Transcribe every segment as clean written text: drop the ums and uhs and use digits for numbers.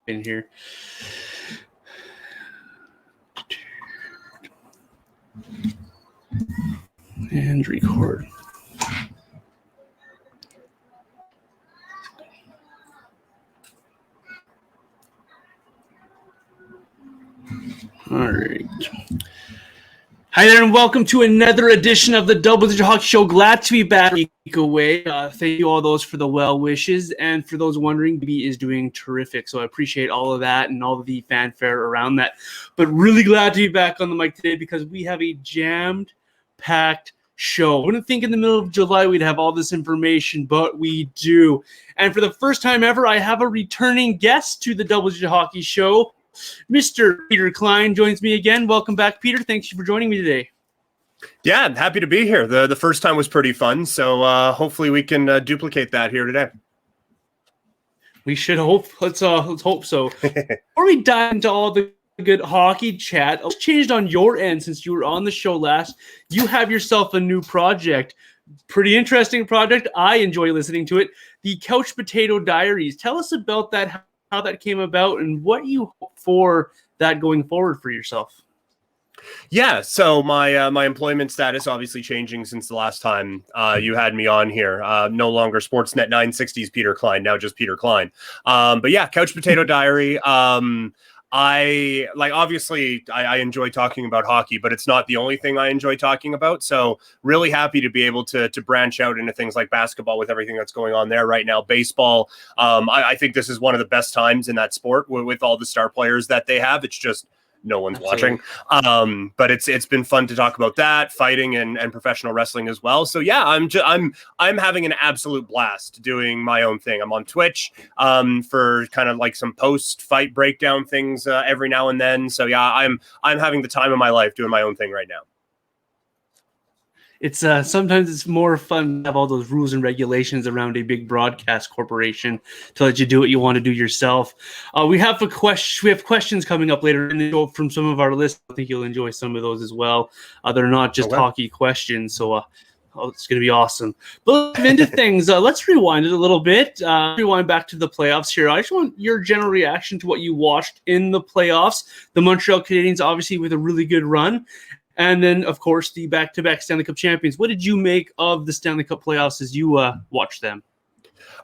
in here. And record. All right. Hi there, and welcome to another edition of the Double Digit Hockey Show. Glad to be back a week away. Thank you all those for the well wishes, and for those wondering, B is doing terrific. So I appreciate all of that and all of the fanfare around that. But really glad to be back on the mic today because we have a jammed-packed show. I wouldn't think in the middle of July we'd have all this information, but we do. And for the first time ever, I have a returning guest to the Double Digit Hockey Show. Mr. Peter Klein joins me again. Welcome back, Peter. Thanks for joining me today. Yeah, I'm happy to be here. The first time was pretty fun, so hopefully we can duplicate that here today. We should hope. Let's hope so. Before we dive into all the good hockey chat, what's changed on your end since you were on the show last? You have yourself a new project. Pretty interesting project. I enjoy listening to it. The Couch Potato Diaries. Tell us about that, how that came about, and what you hope for that going forward for yourself. Yeah, so my employment status obviously changing since the last time you had me on here. No longer Sportsnet 960's Peter Klein, now just Peter Klein. But yeah, Couch Potato Diary. Obviously I enjoy talking about hockey, but it's not the only thing I enjoy talking about. So really happy to be able to branch out into things like basketball with everything that's going on there right now. Baseball. I think this is one of the best times in that sport with all the star players that they have. It's just no one's watching. But it's been fun to talk about that, fighting and professional wrestling as well. So yeah, I'm having an absolute blast doing my own thing. I'm on Twitch for kind of like some post-fight breakdown things every now and then. So yeah, I'm having the time of my life doing my own thing right now. It's sometimes it's more fun to have all those rules and regulations around a big broadcast corporation to let you do what you want to do yourself. We have questions coming up later in the show from some of our listeners. I think you'll enjoy some of those as well. They're not just hockey questions, so it's going to be awesome. But let's into things. Let's rewind it a little bit. Rewind back to the playoffs here. I just want your general reaction to what you watched in the playoffs. The Montreal Canadiens, obviously, with a really good run. And then, of course, the back-to-back Stanley Cup champions. What did you make of the Stanley Cup playoffs as you watched them?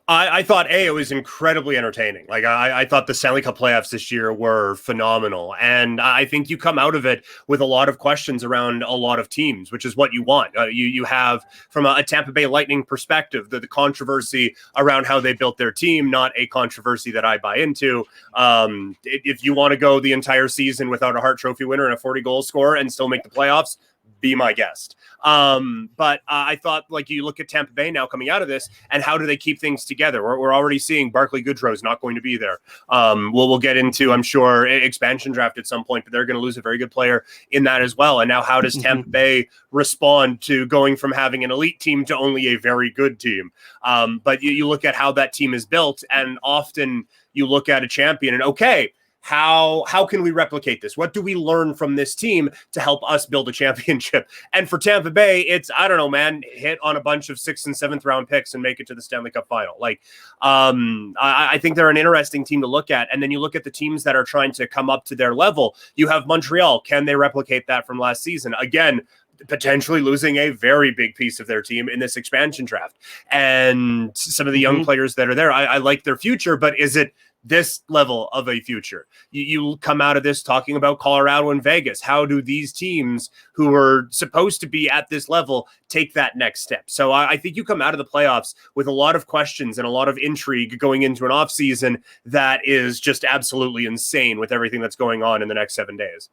I thought, it was incredibly entertaining. Like, I thought the Stanley Cup playoffs this year were phenomenal. And I think you come out of it with a lot of questions around a lot of teams, which is what you want. You have, from a Tampa Bay Lightning perspective, the controversy around how they built their team, not a controversy that I buy into. If you want to go the entire season without a Hart Trophy winner and a 40-goal scorer and still make the playoffs, be my guest. But I thought, like, you look at Tampa Bay now coming out of this, and how do they keep things together? We're already seeing Barclay Goodrow's not going to be there. We'll get into, I'm sure, expansion draft at some point, but they're going to lose a very good player in that as well. And now how does Tampa Bay respond to going from having an elite team to only a very good team? But you look at how that team is built, and often you look at a champion and, okay, how can we replicate this? What do we learn from this team to help us build a championship? And for Tampa Bay, it's, I don't know, man, hit on a bunch of 6th and 7th round picks and make it to the Stanley Cup final. Like, I think they're an interesting team to look at. And then you look at the teams that are trying to come up to their level. You have Montreal. Can they replicate that from last season? Again, potentially losing a very big piece of their team in this expansion draft. And some of the young players that are there, I like their future, but is it this level of a future? You come out of this talking about Colorado and Vegas. How do these teams who are supposed to be at this level take that next step? So I think you come out of the playoffs with a lot of questions and a lot of intrigue going into an offseason that is just absolutely insane with everything that's going on in the next 7 days.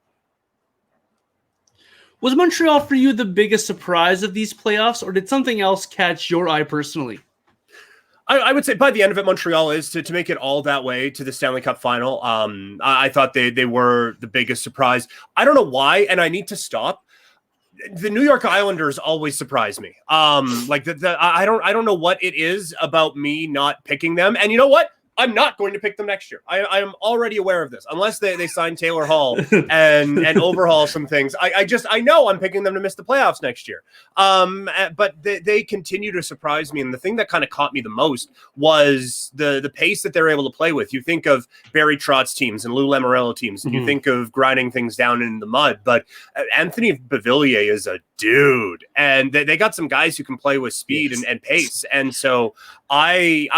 Was Montreal for you the biggest surprise of these playoffs, or did something else catch your eye personally? I would say by the end of it, Montreal is to make it all that way to the Stanley Cup final. I thought they were the biggest surprise. I don't know why, and I need to stop. The New York Islanders always surprise me. I don't know what it is about me not picking them. And you know what? I'm not going to pick them next year. I am already aware of this, unless they sign Taylor Hall and overhaul some things. I know I'm picking them to miss the playoffs next year. But they continue to surprise me. And the thing that kind of caught me the most was the pace that they're able to play with. You think of Barry Trotz teams and Lou Lamoriello teams, and you think of grinding things down in the mud. But Anthony Beauvillier is a dude, and they got some guys who can play with speed and pace. And so I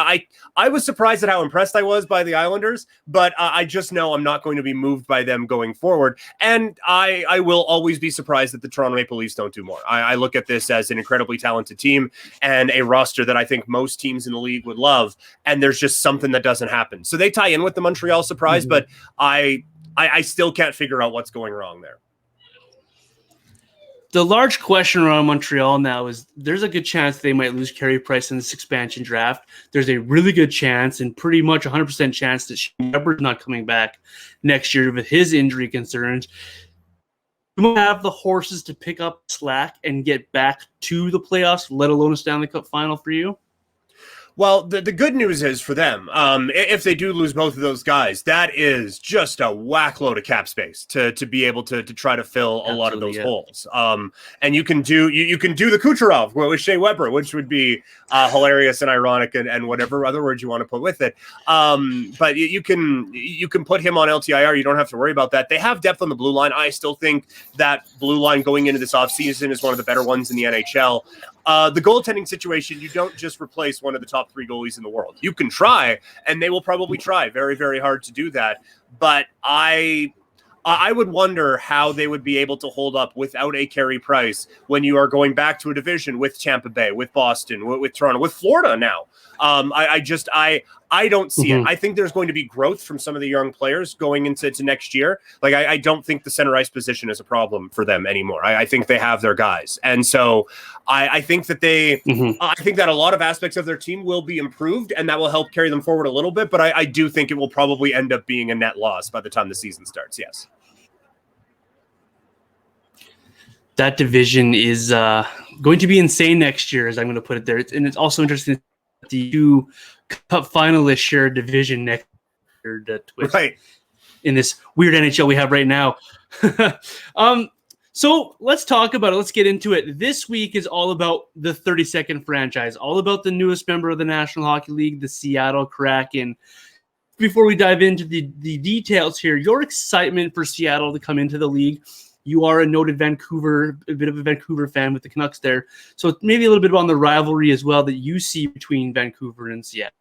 was surprised at how impressed I was by the Islanders, but I just know I'm not going to be moved by them going forward. And I will always be surprised that the Toronto Maple Leafs don't do more. I look at this as an incredibly talented team and a roster that I think most teams in the league would love. And there's just something that doesn't happen. So they tie in with the Montreal surprise, but I still can't figure out what's going wrong there. The large question around Montreal now is there's a good chance they might lose Carey Price in this expansion draft. There's a really good chance and pretty much 100% chance that Shane Weber's not coming back next year with his injury concerns. We might have the horses to pick up slack and get back to the playoffs, let alone a Stanley Cup final for you. Well, the good news is for them, if they do lose both of those guys, that is just a whack load of cap space to be able to try to fill a lot of those holes. And you can do the Kucherov with Shea Weber, which would be hilarious and ironic and whatever other words you want to put with it. But you can put him on LTIR. You don't have to worry about that. They have depth on the blue line. I still think that blue line going into this offseason is one of the better ones in the NHL. The goaltending situation, you don't just replace one of the top 3 goalies in the world. You can try, and they will probably try very, very hard to do that. But I would wonder how they would be able to hold up without a Carey Price when you are going back to a division with Tampa Bay, with Boston, with Toronto, with Florida now. I don't see it. I think there's going to be growth from some of the young players going into next year. Like, I don't think the center ice position is a problem for them anymore. I think they have their guys. And so I think that I think that a lot of aspects of their team will be improved, and that will help carry them forward a little bit. But I do think it will probably end up being a net loss by the time the season starts. Yes. That division is going to be insane next year, as I'm going to put it there. And it's also interesting that the 2 Cup finalists share a division next year, right, in this weird NHL we have right now. So let's talk about it. Let's get into it. This week is all about the 32nd franchise, all about the newest member of the National Hockey League, the Seattle Kraken. Before we dive into the details here, your excitement for Seattle to come into the league. You are a noted a bit of a Vancouver fan with the Canucks there. So maybe a little bit on the rivalry as well that you see between Vancouver and Seattle.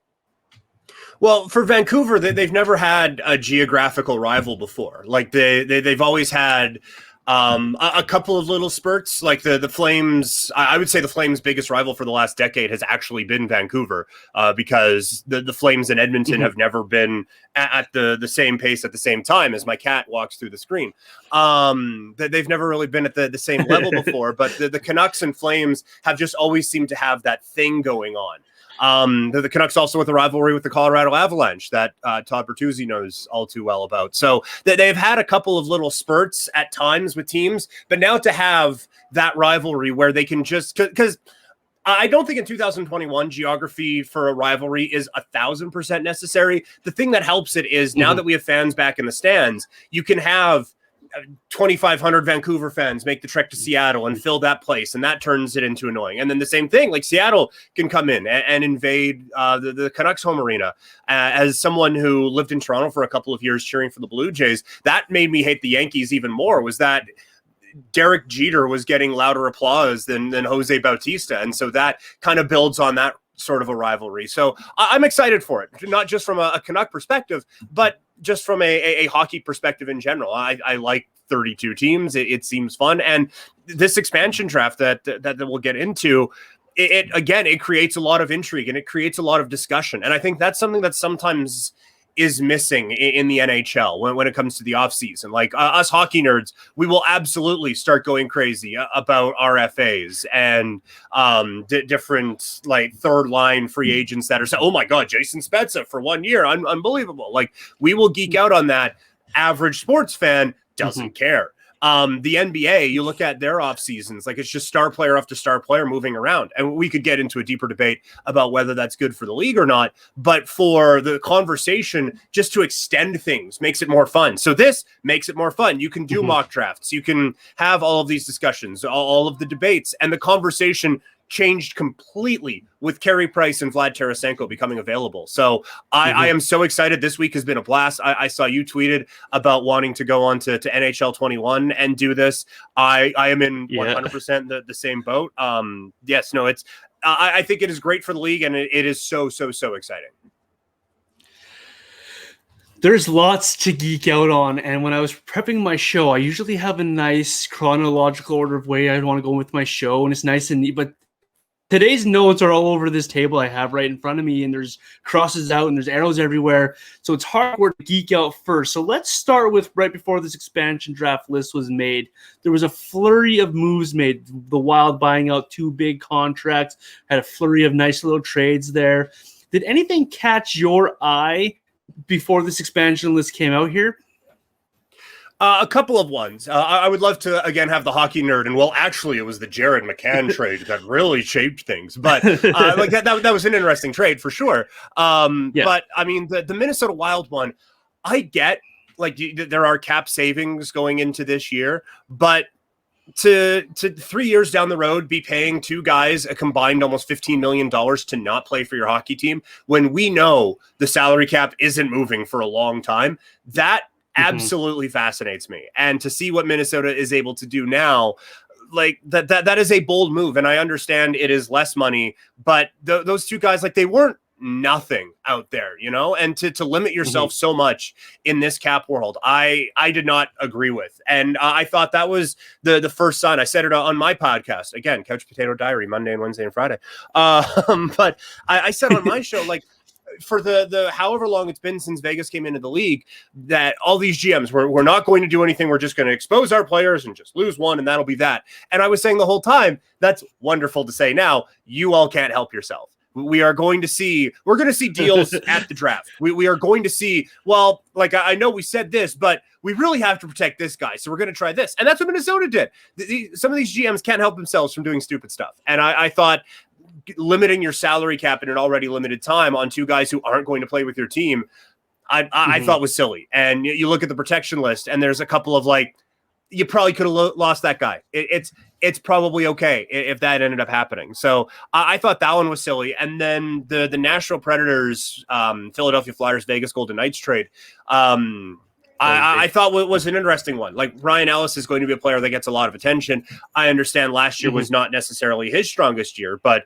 Well, for Vancouver, they've never had a geographical rival before. Like they've always had a couple of little spurts. Like the Flames, I would say the Flames' biggest rival for the last decade has actually been Vancouver, because the Flames in Edmonton have never been at the same pace at the same time as my cat walks through the screen. They've never really been at the same level before, but the Canucks and Flames have just always seemed to have that thing going on. The Canucks also with a rivalry with the Colorado Avalanche that Todd Bertuzzi knows all too well about. So they've had a couple of little spurts at times with teams, but now to have that rivalry where they can just, because I don't think in 2021 geography for a rivalry is 1,000% necessary. The thing that helps it is now that we have fans back in the stands, you can have 2,500 Vancouver fans make the trek to Seattle and fill that place, and that turns it into annoying. And then the same thing, like Seattle can come in and invade the Canucks home arena. As someone who lived in Toronto for a couple of years cheering for the Blue Jays, that made me hate the Yankees even more, was that Derek Jeter was getting louder applause than Jose Bautista. And so that kind of builds on that sort of a rivalry. So I'm excited for it, not just from a Canuck perspective, but just from a hockey perspective in general. I like 32 teams. It seems fun. And this expansion draft that we'll get into, it creates a lot of intrigue and it creates a lot of discussion. And I think that's something that sometimes is missing in the NHL when it comes to the offseason. Like us hockey nerds, we will absolutely start going crazy about RFAs and different like third line free agents that are saying, oh my God, Jason Spezza for 1 year. Unbelievable. Like we will geek out on that. Average sports fan doesn't care. The NBA, you look at their off seasons, like it's just star player after star player moving around. And we could get into a deeper debate about whether that's good for the league or not. But for the conversation, just to extend things makes it more fun. So this makes it more fun. You can do mock drafts. You can have all of these discussions, all of the debates, and the conversation changed completely with Carey Price and Vlad Tarasenko becoming available. So I am so excited. This week has been a blast. I saw you tweeted about wanting to go on to NHL 21 and do this. I am in 100% the same boat. Yes, no, it's I think it is great for the league, and it is so exciting. There's lots to geek out on, and when I was prepping my show, I usually have a nice chronological order of way I want to go with my show, and it's nice and neat, but today's notes are all over this table I have right in front of me, and there's crosses out and there's arrows everywhere. So it's hard to geek out first. So let's start with right before this expansion draft list was made. There was a flurry of moves made. The Wild buying out 2 big contracts, had a flurry of nice little trades there. Did anything catch your eye before this expansion list came out here? A couple of ones. I would love to, again, have the hockey nerd. And, well, actually, it was the Jared McCann trade that really shaped things. But like that was an interesting trade for sure. But, I mean, the Minnesota Wild one, I get, like, there are cap savings going into this year. But to 3 years down the road be paying 2 guys a combined almost $15 million to not play for your hockey team when we know the salary cap isn't moving for a long time, that absolutely fascinates me. And to see what Minnesota is able to do now, like that is a bold move. And I understand it is less money, but those 2 guys, like, they weren't nothing out there, you know, and to limit yourself so much in this cap world, I did not agree with. And I thought that was the first sign. I said it on my podcast, again, Couch Potato Diary, Monday and Wednesday and Friday. But I said on my show, like, for the however long it's been since Vegas came into the league, that all these GMs we're not going to do anything. We're just going to expose our players and just lose one, and that'll be that. And I was saying the whole time, that's wonderful to say now. You all can't help yourself. We're going to see deals at the draft. We are going to see, well, like, I know we said this, but we really have to protect this guy. So we're going to try this. And that's what Minnesota did. Some of these GMs can't help themselves from doing stupid stuff. And I thought limiting your salary cap in an already limited time on 2 guys who aren't going to play with your team, I thought was silly. And you look at the protection list, and there's a couple of, like, you probably could have lost that guy. It's probably okay if that ended up happening. So I thought that one was silly. And then the Nashville Predators, Philadelphia Flyers, Vegas Golden Knights trade, I thought was an interesting one. Like, Ryan Ellis is going to be a player that gets a lot of attention. I understand last year was not necessarily his strongest year, but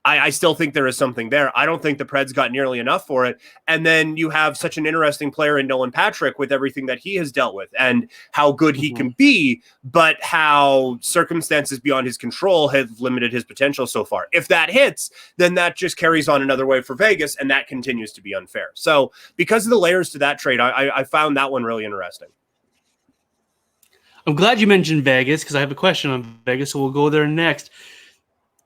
I still think there is something there. I don't think the Preds got nearly enough for it. And then you have such an interesting player in Nolan Patrick with everything that he has dealt with and how good he can be, but how circumstances beyond his control have limited his potential so far. If that hits, then that just carries on another way for Vegas, and that continues to be unfair. So because of the layers to that trade, I found that one really interesting. I'm glad you mentioned Vegas, because I have a question on Vegas, so we'll go there next.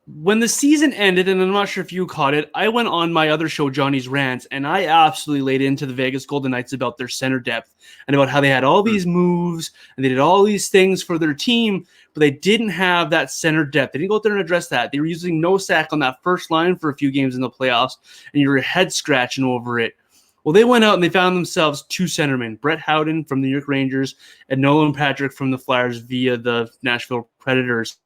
When the season ended, and I'm not sure if you caught it, I went on my other show, Johnny's Rants, and I absolutely laid into the Vegas Golden Knights about their center depth and about how they had all these moves and they did all these things for their team, but they didn't have that center depth. They didn't go out there and address that. They were using no sack on that first line for a few games in the playoffs, and you were head scratching over it. Well, they went out and they found themselves 2 centermen, Brett Howden from the New York Rangers and Nolan Patrick from the Flyers via the Nashville Predators.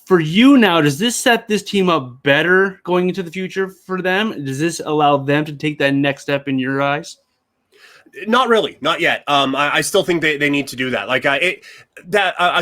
For you now, does this set this team up better going into the future for them? Does this allow them to take that next step in your eyes? Not really, not yet. I still think they need to do that. Like a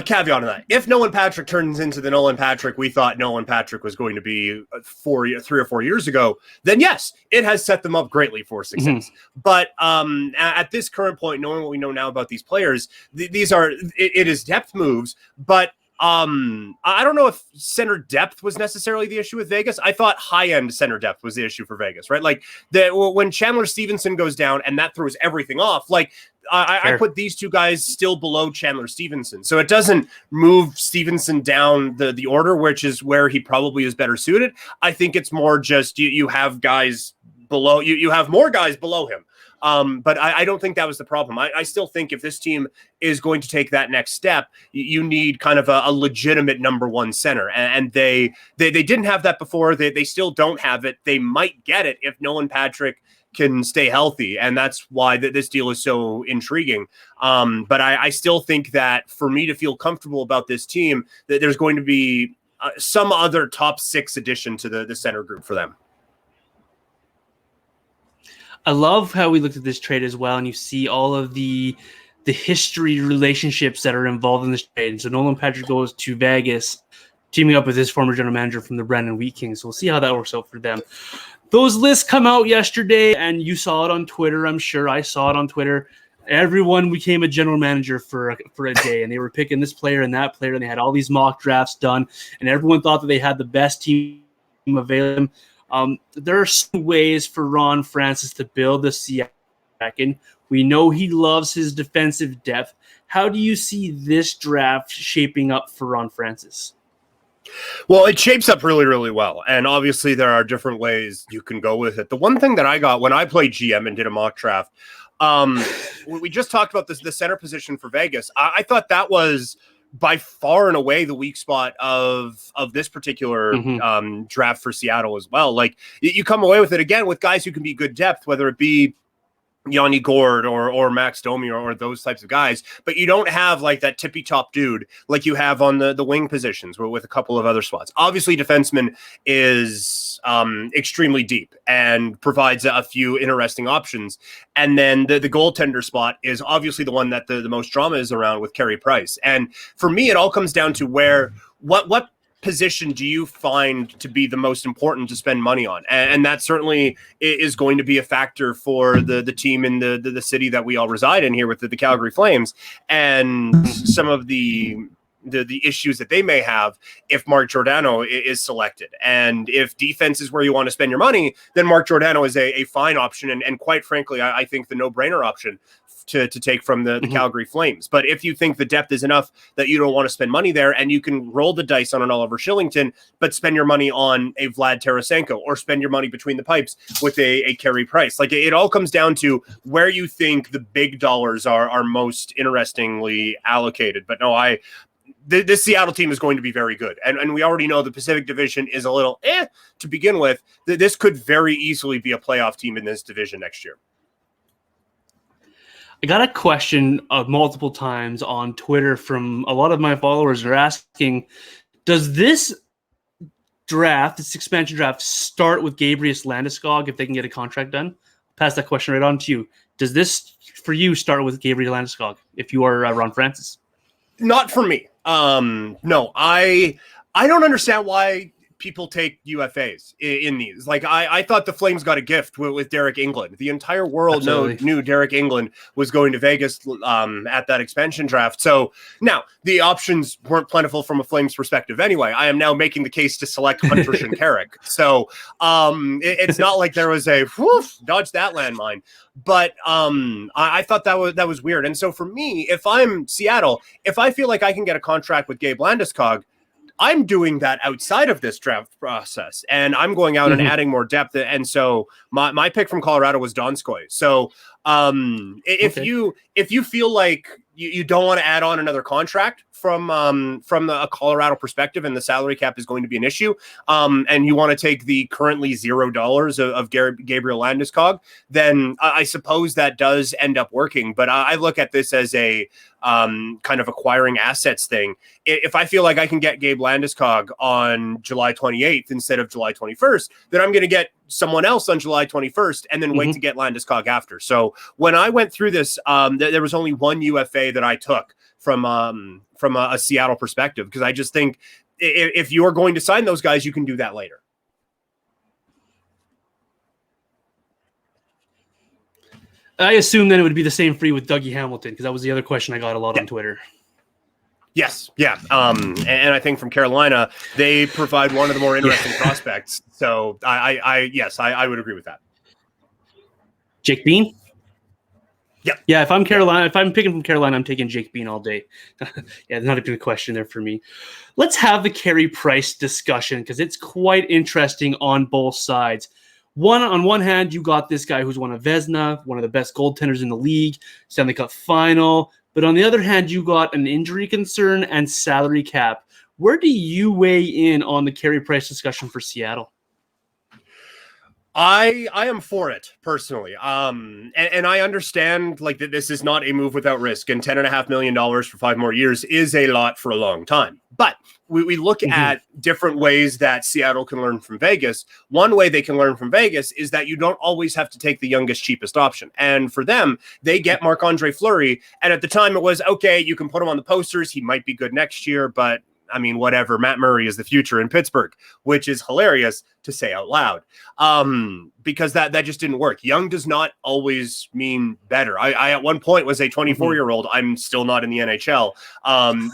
caveat on that. If Nolan Patrick turns into the Nolan Patrick we thought Nolan Patrick was going to be 3 or 4 years ago, then yes, it has set them up greatly for success. But at this current point, knowing what we know now about these players, these are it is depth moves, but I don't know if center depth was necessarily the issue with Vegas. I thought high-end center depth was the issue for Vegas, right? Like when Chandler Stevenson goes down and that throws everything off, like I put these 2 guys still below Chandler Stevenson. So it doesn't move Stevenson down the order, which is where he probably is better suited. I think it's more just you have guys below, you have more guys below him. But I don't think that was the problem. I still think if this team is going to take that next step, you need kind of a legitimate number one center. And they didn't have that before. They still don't have it. They might get it if Nolan Patrick can stay healthy. And that's why this deal is so intriguing. But I still think that for me to feel comfortable about this team, that there's going to be some other top 6 addition to the center group for them. I love how we looked at this trade as well, and you see all of the history relationships that are involved in this trade. And so Nolan Patrick goes to Vegas, teaming up with his former general manager from the Brandon Wheat Kings. So we'll see how that works out for them. Those lists come out yesterday, and you saw it on Twitter. I'm sure I saw it on Twitter. Everyone became a general manager for a day, and they were picking this player and that player, and they had all these mock drafts done, and everyone thought that they had the best team available. There are some ways for Ron Francis to build the Seattle Kraken. We know he loves his defensive depth. How do you see this draft shaping up for Ron Francis? Well, it shapes up really, really well. And obviously there are different ways you can go with it. The one thing that I got when I played GM and did a mock draft, we just talked about the center position for Vegas. I thought that was by far and away the weak spot of this particular draft for Seattle as well. Like you come away with it again with guys who can be good depth, whether it be Yanni Gord or Max Domi or those types of guys, but you don't have like that tippy top dude like you have on the wing positions with a couple of other spots. Obviously, defenseman is extremely deep and provides a few interesting options. And then the goaltender spot is obviously the one that the most drama is around with Carey Price. And for me, it all comes down to what position do you find to be the most important to spend money on? And that certainly is going to be a factor for the team in the city that we all reside in here with the Calgary Flames, and some of the issues that they may have if Mark Giordano is selected. And if defense is where you want to spend your money, then Mark Giordano is a fine option. And quite frankly, I think the no-brainer option to take from the Calgary Flames. But if you think the depth is enough that you don't want to spend money there, and you can roll the dice on an Oliver Shillington, but spend your money on a Vlad Tarasenko, or spend your money between the pipes with a Carey Price. Like it all comes down to where you think the big dollars are most interestingly allocated. But no, this Seattle team is going to be very good. And we already know the Pacific Division is a little to begin with. This could very easily be a playoff team in this division next year. I got a question multiple times on Twitter from a lot of my followers. Are asking, does this expansion draft, start with Gabriel Landeskog if they can get a contract done? I'll pass that question right on to you. Does this, for you, start with Gabriel Landeskog if you are Ron Francis? Not for me. No, I don't understand why people take UFAs in these. Like I thought the Flames got a gift with Derek England. The entire world knew Derek England was going to Vegas at that expansion draft. So now the options weren't plentiful from a Flames perspective anyway. I am now making the case to select Hunter Shinkaruk. So it's not like there was a dodge that landmine. But I thought that was weird. And so for me, if I'm Seattle, if I feel like I can get a contract with Gabe Landeskog, I'm doing that outside of this draft process, and I'm going out and adding more depth. And so my pick from Colorado was Donskoy. So if you feel like you don't want to add on another contract from a Colorado perspective, and the salary cap is going to be an issue, and you want to take the currently $0 of Gabriel Landeskog, then I suppose that does end up working. But I look at this as a kind of acquiring assets thing. If I feel like I can get Gabe Landeskog on July 28th instead of July 21st, then I'm going to get someone else on July 21st and then wait to get Landeskog after. So when I went through this, there was only one UFA that I took from a Seattle perspective, because I just think if you're going to sign those guys, you can do that later. I assume then it would be the same for you with Dougie Hamilton, because that was the other question I got a lot on Twitter. Yes, yeah. And I think from Carolina, they provide one of the more interesting prospects. So I would agree with that. Jake Bean? Yeah. If I'm Carolina, if I'm picking from Carolina, I'm taking Jake Bean all day. There's not even a question there for me. Let's have the Carey Price discussion, because it's quite interesting on both sides. On one hand, you got this guy who's won a Vezina, one of the best goaltenders in the league, Stanley Cup final. But on the other hand, you got an injury concern and salary cap. Where do you weigh in on the Carey Price discussion for Seattle? I am for it personally. And I understand like that this is not a move without risk, and $10.5 million for 5 more years is a lot for a long time. But we look at different ways that Seattle can learn from Vegas. One way they can learn from Vegas is that you don't always have to take the youngest, cheapest option. And for them, they get Marc-Andre Fleury. And at the time it was, okay, you can put him on the posters. He might be good next year, but I mean, whatever. Matt Murray is the future in Pittsburgh, which is hilarious to say out loud, because that just didn't work. Young does not always mean better. I at one point was a 24-year-old. I'm still not in the NHL.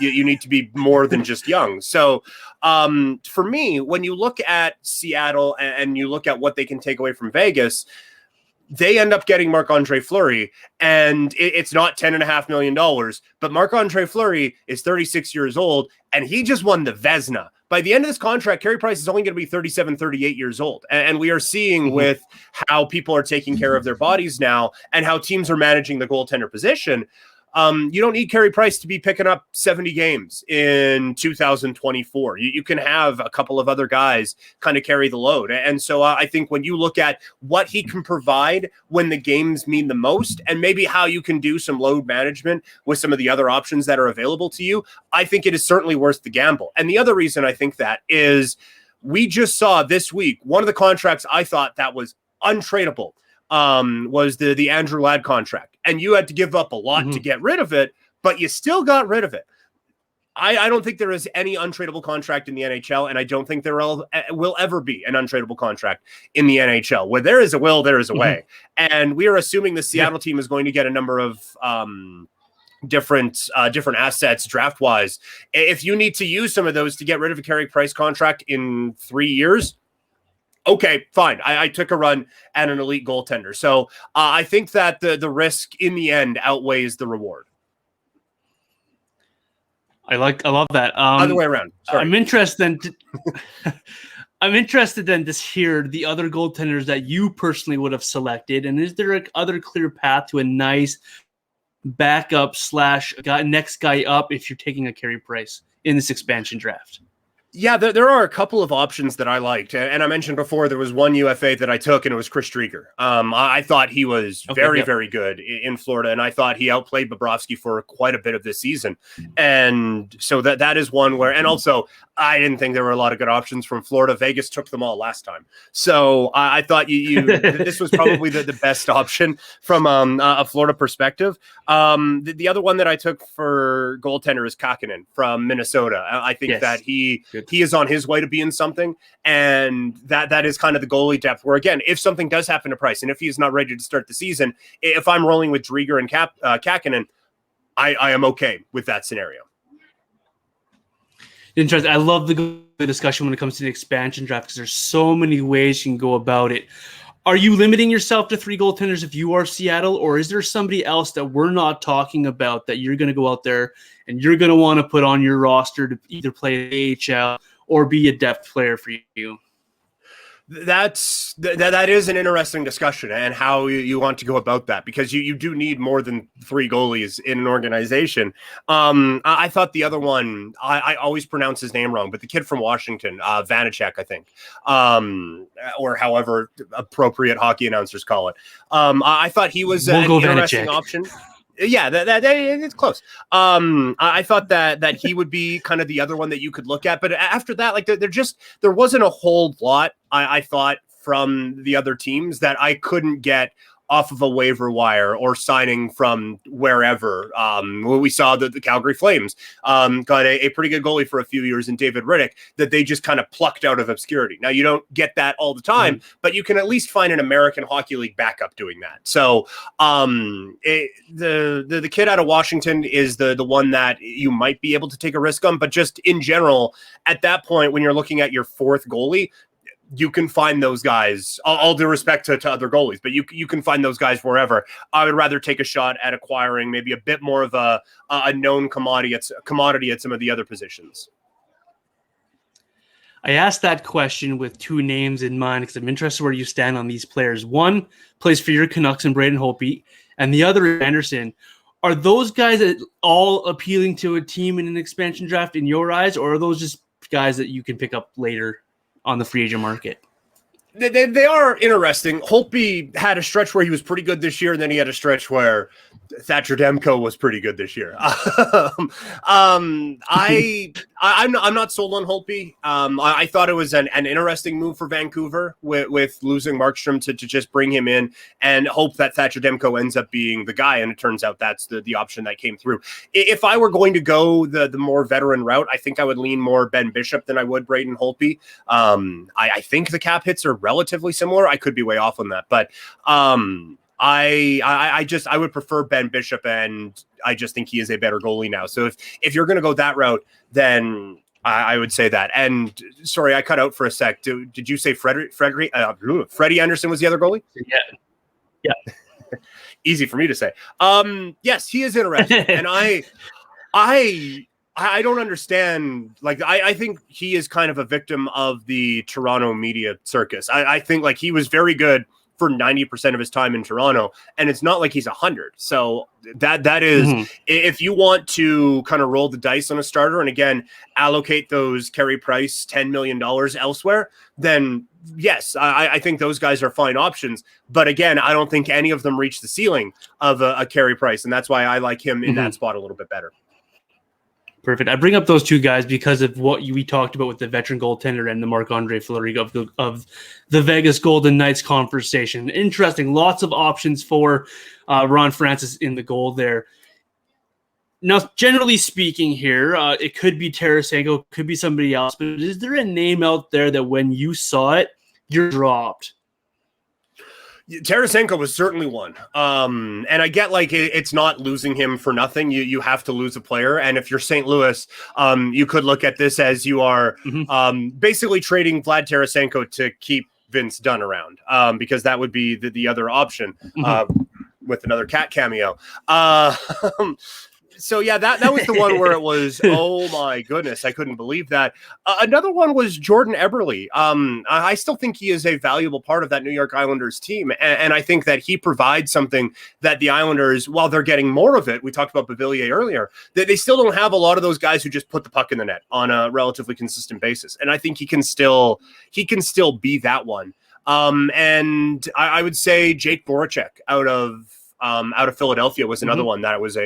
You need to be more than just young. So for me, when you look at Seattle and you look at what they can take away from Vegas, they end up getting Marc-Andre Fleury, and it's not $10.5 million, but Marc-Andre Fleury is 36 years old, and he just won the Vezina. By the end of this contract, Carey Price is only going to be 37, 38 years old. And we are seeing with how people are taking care of their bodies now and how teams are managing the goaltender position, you don't need Carey Price to be picking up 70 games in 2024. You can have a couple of other guys kind of carry the load. And so I think when you look at what he can provide when the games mean the most, and maybe how you can do some load management with some of the other options that are available to you, I think it is certainly worth the gamble. And the other reason I think that is we just saw this week, one of the contracts I thought that was untradeable was the Andrew Ladd contract, and you had to give up a lot to get rid of it, but you still got rid of it. I don't think there is any untradeable contract in the NHL, and I don't think there will ever be an untradeable contract in the NHL. Where there is a will, there is a way, and we are assuming the Seattle team is going to get a number of different assets draft wise. If you need to use some of those to get rid of a Carey Price contract in 3 years, okay, fine. I took a run at an elite goaltender. So I think that the risk in the end outweighs the reward. I love that. Other way around. Sorry. I'm interested then to hear the other goaltenders that you personally would have selected. And is there a other clear path to a nice backup / next guy up if you're taking a Carey Price in this expansion draft? Yeah, there are a couple of options that I liked. And I mentioned before, there was one UFA that I took, and it was Chris Drieger. I thought he was very good in Florida, and I thought he outplayed Bobrovsky for quite a bit of this season. And so that is one where, and also, I didn't think there were a lot of good options from Florida. Vegas took them all last time. So I thought this was probably the best option from a Florida perspective. The other one that I took for goaltender is Kakinen from Minnesota. I think that he is on his way to being something, and that is kind of the goalie depth where, again, if something does happen to Price and if he's not ready to start the season, if I'm rolling with Drieger and Kakinen, I am okay with that scenario. Interesting. I love the discussion when it comes to the expansion draft because there's so many ways you can go about it. Are you limiting yourself to 3 goaltenders if you are Seattle, or is there somebody else that we're not talking about that you're going to go out there and you're going to want to put on your roster to either play AHL or be a depth player for you? That is an interesting discussion, and how you want to go about that, because you do need more than 3 goalies in an organization. I thought the other one, I always pronounce his name wrong, but the kid from Washington, Vanacek, I think, or however appropriate hockey announcers call it. I thought he was an interesting option. Yeah, that it's close. I thought that he would be kind of the other one that you could look at, but after that, like there wasn't a whole lot I thought from the other teams that I couldn't get off of a waiver wire or signing from wherever. We saw that the Calgary Flames got a pretty good goalie for a few years in David Riddick that they just kind of plucked out of obscurity. Now, you don't get that all the time, but you can at least find an American Hockey League backup doing that. So the kid out of Washington is the one that you might be able to take a risk on, but just in general, at that point, when you're looking at your 4th goalie, you can find those guys, all due respect to other goalies, but you can find those guys wherever. I would rather take a shot at acquiring maybe a bit more of a known commodity at some of the other positions. I asked that question with two names in mind because I'm interested where you stand on these players. One plays for your Canucks and Braden Holtby, and the other is Anderson. Are those guys at all appealing to a team in an expansion draft in your eyes, or are those just guys that you can pick up later on the free agent market? They are interesting. Holtby had a stretch where he was pretty good this year, and then he had a stretch where Thatcher Demko was pretty good this year. I'm not sold on Holtby. I thought it was an interesting move for Vancouver with losing Markstrom to just bring him in and hope that Thatcher Demko ends up being the guy. And it turns out that's the option that came through. If I were going to go the more veteran route, I think I would lean more Ben Bishop than I would Braden Holtby. I think the cap hits are relatively similar. I could be way off on that, but I would prefer Ben Bishop, and I just think he is a better goalie now. So if you're going to go that route, then I would say that. And sorry, I cut out for a sec. Did you say Freddie Anderson was the other goalie? Yeah. Easy for me to say. Yes, he is interesting, and I don't understand. Like, I think he is kind of a victim of the Toronto media circus. I think like he was very good for 90% of his time in Toronto, and it's not like he's 100. So that is, if you want to kind of roll the dice on a starter and again allocate those Carey Price $10 million elsewhere, then yes, I think those guys are fine options. But again, I don't think any of them reach the ceiling of a Carey Price, and that's why I like him in that spot a little bit better. Perfect. I bring up those two guys because of what we talked about with the veteran goaltender and the Marc-Andre Fleury of the Vegas Golden Knights conversation. Interesting. Lots of options for Ron Francis in the goal there. Now, generally speaking here, it could be Tarasenko, could be somebody else, but is there a name out there that when you saw it, you're dropped? Tarasenko was certainly one. And I get like it's not losing him for nothing. You have to lose a player. And if you're St. Louis, you could look at this as you are basically trading Vlad Tarasenko to keep Vince Dunn around, because that would be the other option with another cat cameo. So yeah, that was the one where it was, oh my goodness, I couldn't believe that. Another one was Jordan Eberle. I still think he is a valuable part of that New York Islanders team. And I think that he provides something that the Islanders, while they're getting more of it, we talked about Beauvillier earlier, they still don't have a lot of those guys who just put the puck in the net on a relatively consistent basis. And I think he can still be that one. And I would say Jake Voracek out of Philadelphia was another one that it was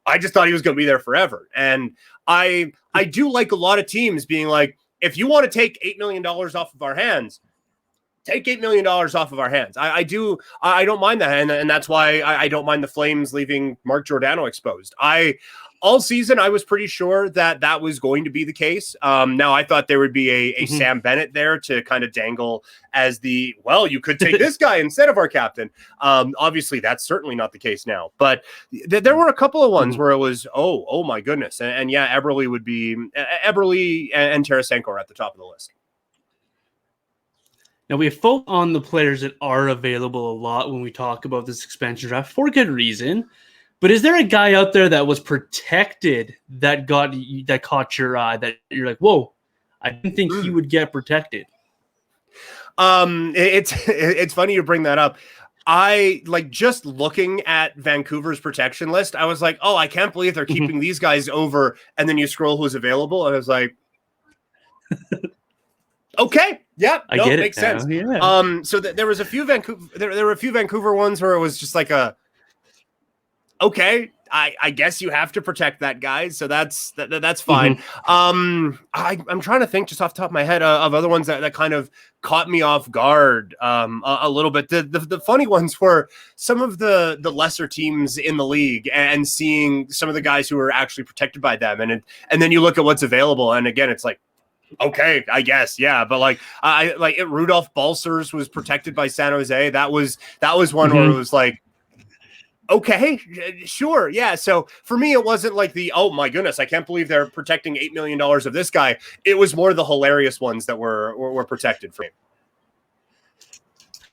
I just thought he was going to be there forever. And I do like a lot of teams being like, if you want to take $8 million off of our hands, take $8 million off of our hands. I don't mind that. And that's why I don't mind the Flames leaving Mark Giordano exposed. All season, I was pretty sure that was going to be the case. Now, I thought there would be a Sam Bennett there to kind of dangle as you could take this guy instead of our captain. Obviously, that's certainly not the case now. But there were a couple of ones where it was, oh my goodness. And yeah, Eberle and Tarasenko are at the top of the list. Now, we focus on the players that are available a lot when we talk about this expansion draft for good reason. But is there a guy out there that was protected that caught your eye that you're like, whoa, I didn't think he would get protected? It's funny you bring that up. I like just looking at Vancouver's protection list. I was like, oh, I can't believe they're keeping these guys over. And then you scroll who's available, and I was like, okay, yeah, I get it. Makes sense. Yeah. So there was a few there were a few Vancouver ones where it was just like okay, I guess you have to protect that guy, so that's fine. I'm trying to think just off the top of my head of other ones that kind of caught me off guard a little bit. The funny ones were some of the lesser teams in the league and seeing some of the guys who are actually protected by them, and then you look at what's available, and again, it's like, okay, I guess, yeah, but Rudolph Balcers was protected by San Jose. That was one where it was like, okay, sure, yeah. So for me, it wasn't like oh my goodness, I can't believe they're protecting $8 million of this guy. It was more the hilarious ones that were protected for me.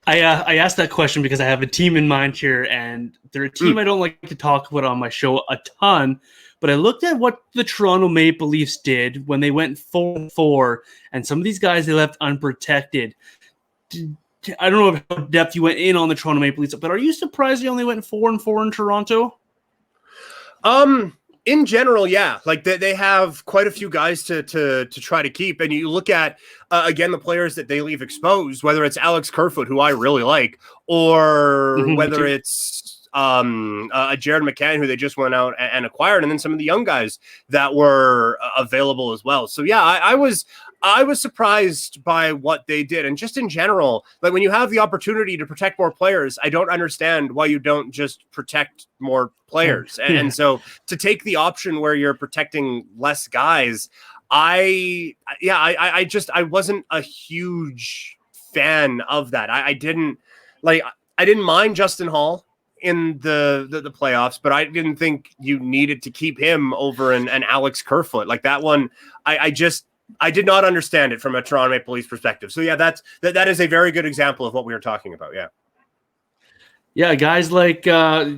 I asked that question because I have a team in mind here, and they're a team I don't like to talk about on my show a ton. But I looked at what the Toronto Maple Leafs did when they went 4-4, and some of these guys they left unprotected. I don't know how depth you went in on the Toronto Maple Leafs, but are you surprised they only went 4-4 in Toronto? In general, yeah, like they have quite a few guys to try to keep, and you look at again the players that they leave exposed, whether it's Alex Kerfoot, who I really like, or whether it's Jared McCann, who they just went out and acquired, and then some of the young guys that were available as well. So yeah, I was surprised by what they did, and just in general, like when you have the opportunity to protect more players, I don't understand why you don't just protect more players. And so to take the option where you're protecting less guys, I wasn't a huge fan of that. I didn't mind Justin Hall in the playoffs, but I didn't think you needed to keep him over an Alex Kerfoot. Like that one, I did not understand it from a Toronto Maple Leafs perspective. So yeah, that is a very good example of what we were talking about. Yeah. Yeah, guys like Alex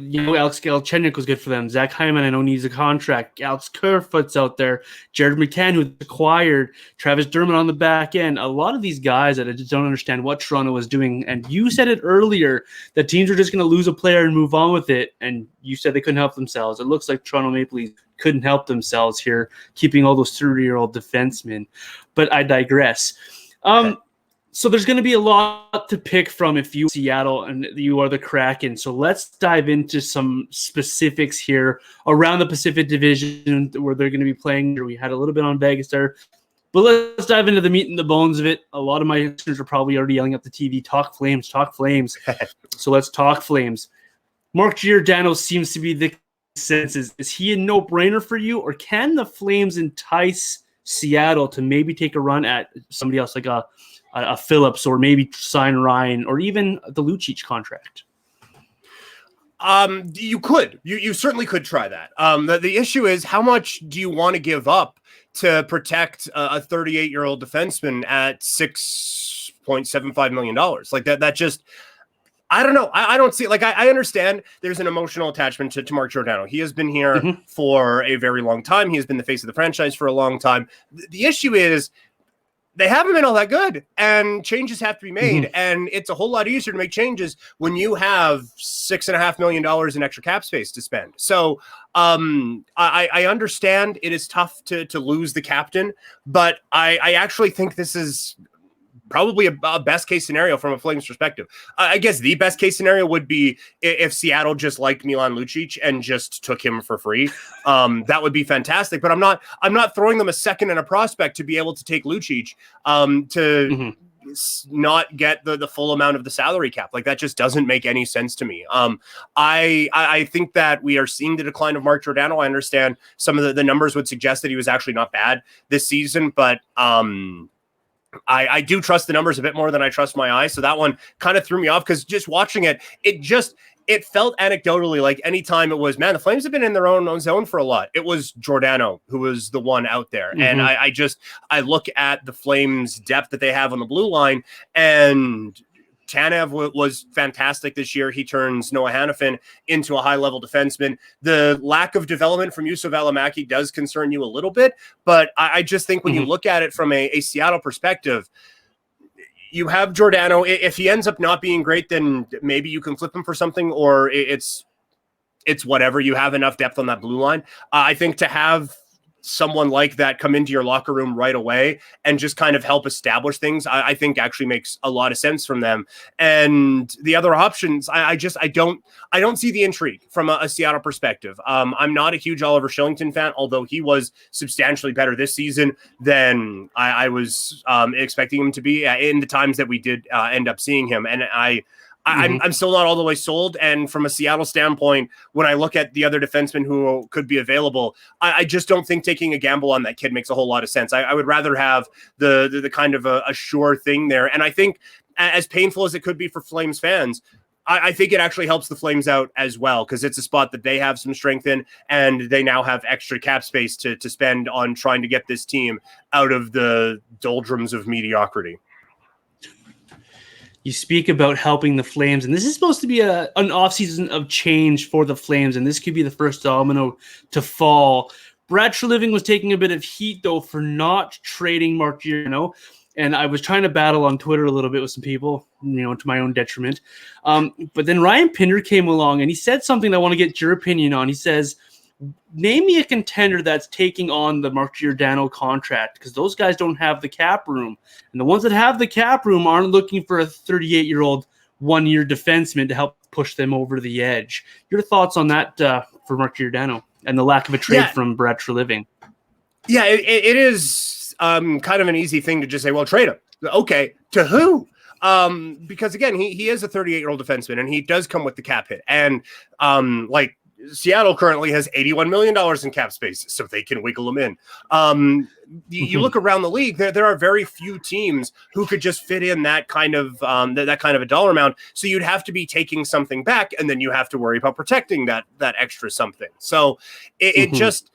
Galchenyuk was good for them. Zach Hyman, I know, needs a contract. Alex Kerfoot's out there. Jared McCann, who's acquired. Travis Dermott on the back end. A lot of these guys that I just don't understand what Toronto was doing. And you said it earlier that teams are just going to lose a player and move on with it. And you said they couldn't help themselves. It looks like Toronto Maple Leafs couldn't help themselves here, keeping all those 30-year-old defensemen. But I digress. So there's going to be a lot to pick from if you are Seattle and you are the Kraken. So let's dive into some specifics here around the Pacific Division where they're going to be playing. We had a little bit on Vegas there. But let's dive into the meat and the bones of it. A lot of my listeners are probably already yelling at the TV, talk Flames, talk Flames. So let's talk Flames. Mark Giordano seems to be the consensus. Is he a no-brainer for you, or can the Flames entice Seattle to maybe take a run at somebody else like a Phillips, or maybe sign Ryan, or even the Lucic contract? You certainly could try that. The issue is, how much do you want to give up to protect a 38-year-old defenseman at $6.75 million? Like that just, I don't know. I don't see it. Like, I understand there's an emotional attachment to Mark Giordano. He has been here for a very long time. He has been the face of the franchise for a long time. The issue is, they haven't been all that good, and changes have to be made. And it's a whole lot easier to make changes when you have $6.5 million in extra cap space to spend. So I understand it is tough to lose the captain, but I actually think this is probably a best case scenario from a Flames perspective. I guess the best case scenario would be if Seattle just liked Milan Lucic and just took him for free. That would be fantastic. But I'm not throwing them a second and a prospect to be able to take Lucic to not get the full amount of the salary cap. Like, that just doesn't make any sense to me. I think that we are seeing the decline of Mark Giordano. I understand some of the numbers would suggest that he was actually not bad this season, but I do trust the numbers a bit more than I trust my eyes. So that one kind of threw me off, because just watching it, it felt anecdotally like anytime it was, man, the Flames have been in their own zone for a lot. It was Giordano who was the one out there. And I look at the Flames depth that they have on the blue line, and Tanev was fantastic this year. He turns Noah Hannafin into a high-level defenseman. The lack of development from Yusuf Alamaki does concern you a little bit, but I just think when you look at it from a Seattle perspective, you have Giordano. If he ends up not being great, then maybe you can flip him for something, or it's whatever. You have enough depth on that blue line. I think to have someone like that come into your locker room right away and just kind of help establish things, I think actually makes a lot of sense from them. And the other options, I don't see the intrigue from a Seattle perspective. I'm not a huge Oliver Shillington fan, although he was substantially better this season than I was expecting him to be in the times that we did end up seeing him. And I'm still not all the way sold. And from a Seattle standpoint, when I look at the other defensemen who could be available, I just don't think taking a gamble on that kid makes a whole lot of sense. I would rather have the kind of a sure thing there. And I think, as painful as it could be for Flames fans, I think it actually helps the Flames out as well, because it's a spot that they have some strength in, and they now have extra cap space to spend on trying to get this team out of the doldrums of mediocrity. you speak about helping the Flames, and this is supposed to be an offseason of change for the Flames, and this could be the first domino to fall. Brad Treliving was taking a bit of heat, though, for not trading Mark Giordano, and I was trying to battle on Twitter a little bit with some people, to my own detriment. But then Ryan Pinder came along, and he said something I want to get your opinion on. He says, name me a contender that's taking on the Mark Giordano contract, because those guys don't have the cap room. And the ones that have the cap room aren't looking for a 38-year-old one-year defenseman to help push them over the edge. Your thoughts on that for Mark Giordano and the lack of a trade from Brad Treliving? Yeah, it is kind of an easy thing to just say, well, trade him. Okay, to who? Because, again, he is a 38-year-old defenseman, and he does come with the cap hit. And, Seattle currently has $81 million in cap space, so they can wiggle them in. You look around the league, there are very few teams who could just fit in that kind of that kind of a dollar amount. So you'd have to be taking something back, and then you have to worry about protecting that extra something. So it just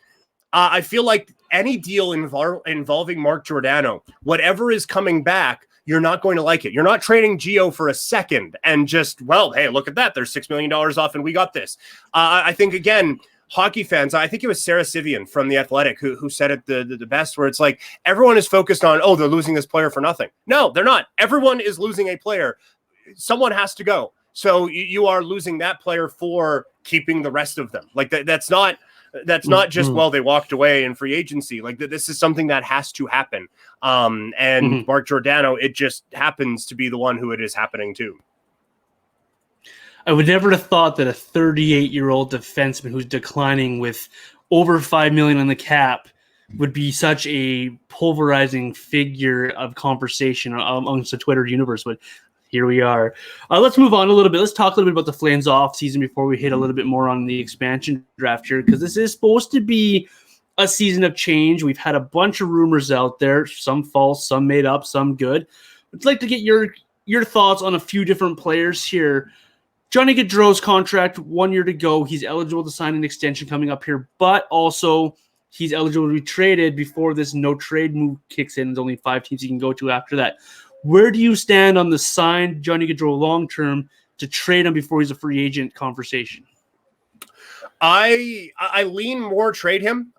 I feel like any deal involving Mark Giordano, whatever is coming back, you're not going to like it. You're not trading Gio for a second and just, well, hey, look at that. There's $6 million off and we got this. I think, again, hockey fans, I think it was Sarah Sivian from The Athletic who said it the best, where it's like everyone is focused on, they're losing this player for nothing. No, they're not. Everyone is losing a player. Someone has to go. So you are losing that player for keeping the rest of them. Like that's not just, well, they walked away in free agency. Like this is something that has to happen. Mark Giordano, it just happens to be the one who it is happening to. I would never have thought that a 38-year-old defenseman who's declining with over $5 million on the cap would be such a pulverizing figure of conversation amongst the Twitter universe. But here we are. Let's move on a little bit. Let's talk a little bit about the Flames off season before we hit a little bit more on the expansion draft here, because this is supposed to be a season of change. We've had a bunch of rumors out there, some false, some made up, some good. I'd like to get your thoughts on a few different players here. Johnny Gaudreau's contract, 1 year to go. He's eligible to sign an extension coming up here, but also he's eligible to be traded before this no trade move kicks in. There's only 5 teams he can go to after that. Where do you stand on the signed Johnny Gaudreau long-term to trade him before he's a free agent conversation? I lean more trade him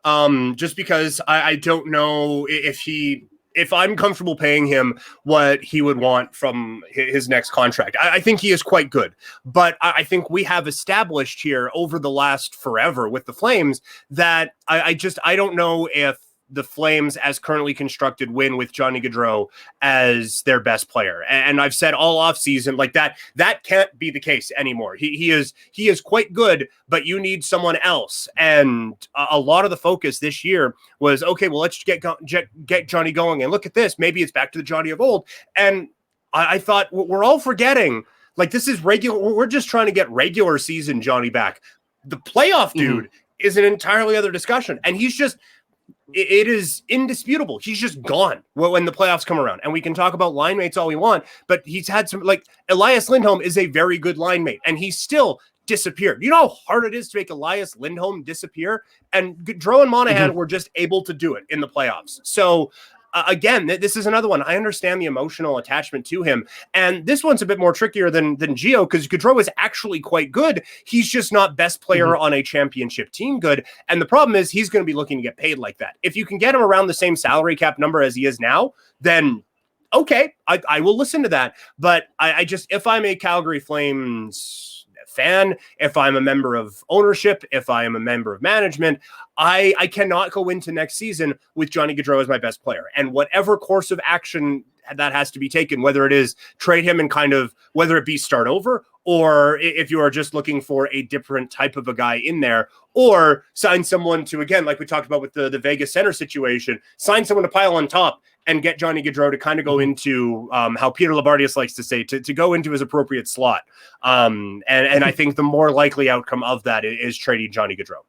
just because I don't know if I'm comfortable paying him what he would want from his next contract. I think he is quite good, but I think we have established here over the last forever with the Flames that I don't know if the Flames, as currently constructed, win with Johnny Gaudreau as their best player. And I've said all offseason, like that can't be the case anymore. He is quite good, but you need someone else. And a lot of the focus this year was, okay, well, let's get Johnny going. And look at this. Maybe it's back to the Johnny of old. And I thought we're all forgetting, like, this is regular. We're just trying to get regular season Johnny back. The playoff dude is an entirely other discussion. And he's just, it is indisputable. He's just gone when the playoffs come around. And we can talk about line mates all we want, but he's had some, like, Elias Lindholm is a very good line mate, and he's still disappeared. You know how hard it is to make Elias Lindholm disappear? And Gaudreau and Monahan were just able to do it in the playoffs. So again, this is another one. I understand the emotional attachment to him. And this one's a bit more trickier than Gio, because Gaudreau is actually quite good. He's just not best player on a championship team good. And the problem is he's going to be looking to get paid like that. If you can get him around the same salary cap number as he is now, then okay, I will listen to that. But I just, if I'm a Calgary Flames fan, if I'm a member of ownership, if I am a member of management, I cannot go into next season with Johnny Gaudreau as my best player. And whatever course of action that has to be taken, whether it is trade him and kind of, whether it be start over, or if you are just looking for a different type of a guy in there, or sign someone to, again, like we talked about with the Vegas center situation, sign someone to pile on top and get Johnny Gaudreau to kind of go into how Peter Labardius likes to say, to go into his appropriate slot. And I think the more likely outcome of that is trading Johnny Gaudreau.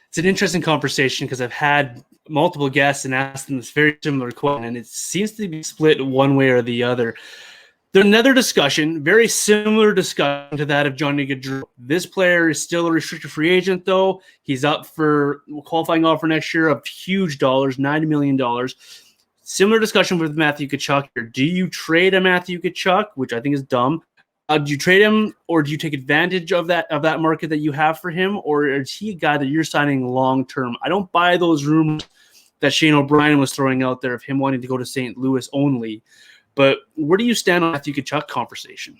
It's an interesting conversation because I've had multiple guests and asked them this very similar question, and it seems to be split one way or the other. There's another discussion, very similar discussion to that of Johnny Gaudreau. This player is still a restricted free agent, though. He's up for qualifying offer next year of huge dollars, $90 million. Similar discussion with Matthew Tkachuk here. Do you trade a Matthew Tkachuk, which I think is dumb? Do you trade him, or do you take advantage of that market that you have for him, or is he a guy that you're signing long term? I don't buy those rumors that Shane O'Brien was throwing out there of him wanting to go to St. Louis only. But where do you stand on Matthew Tkachuk conversation?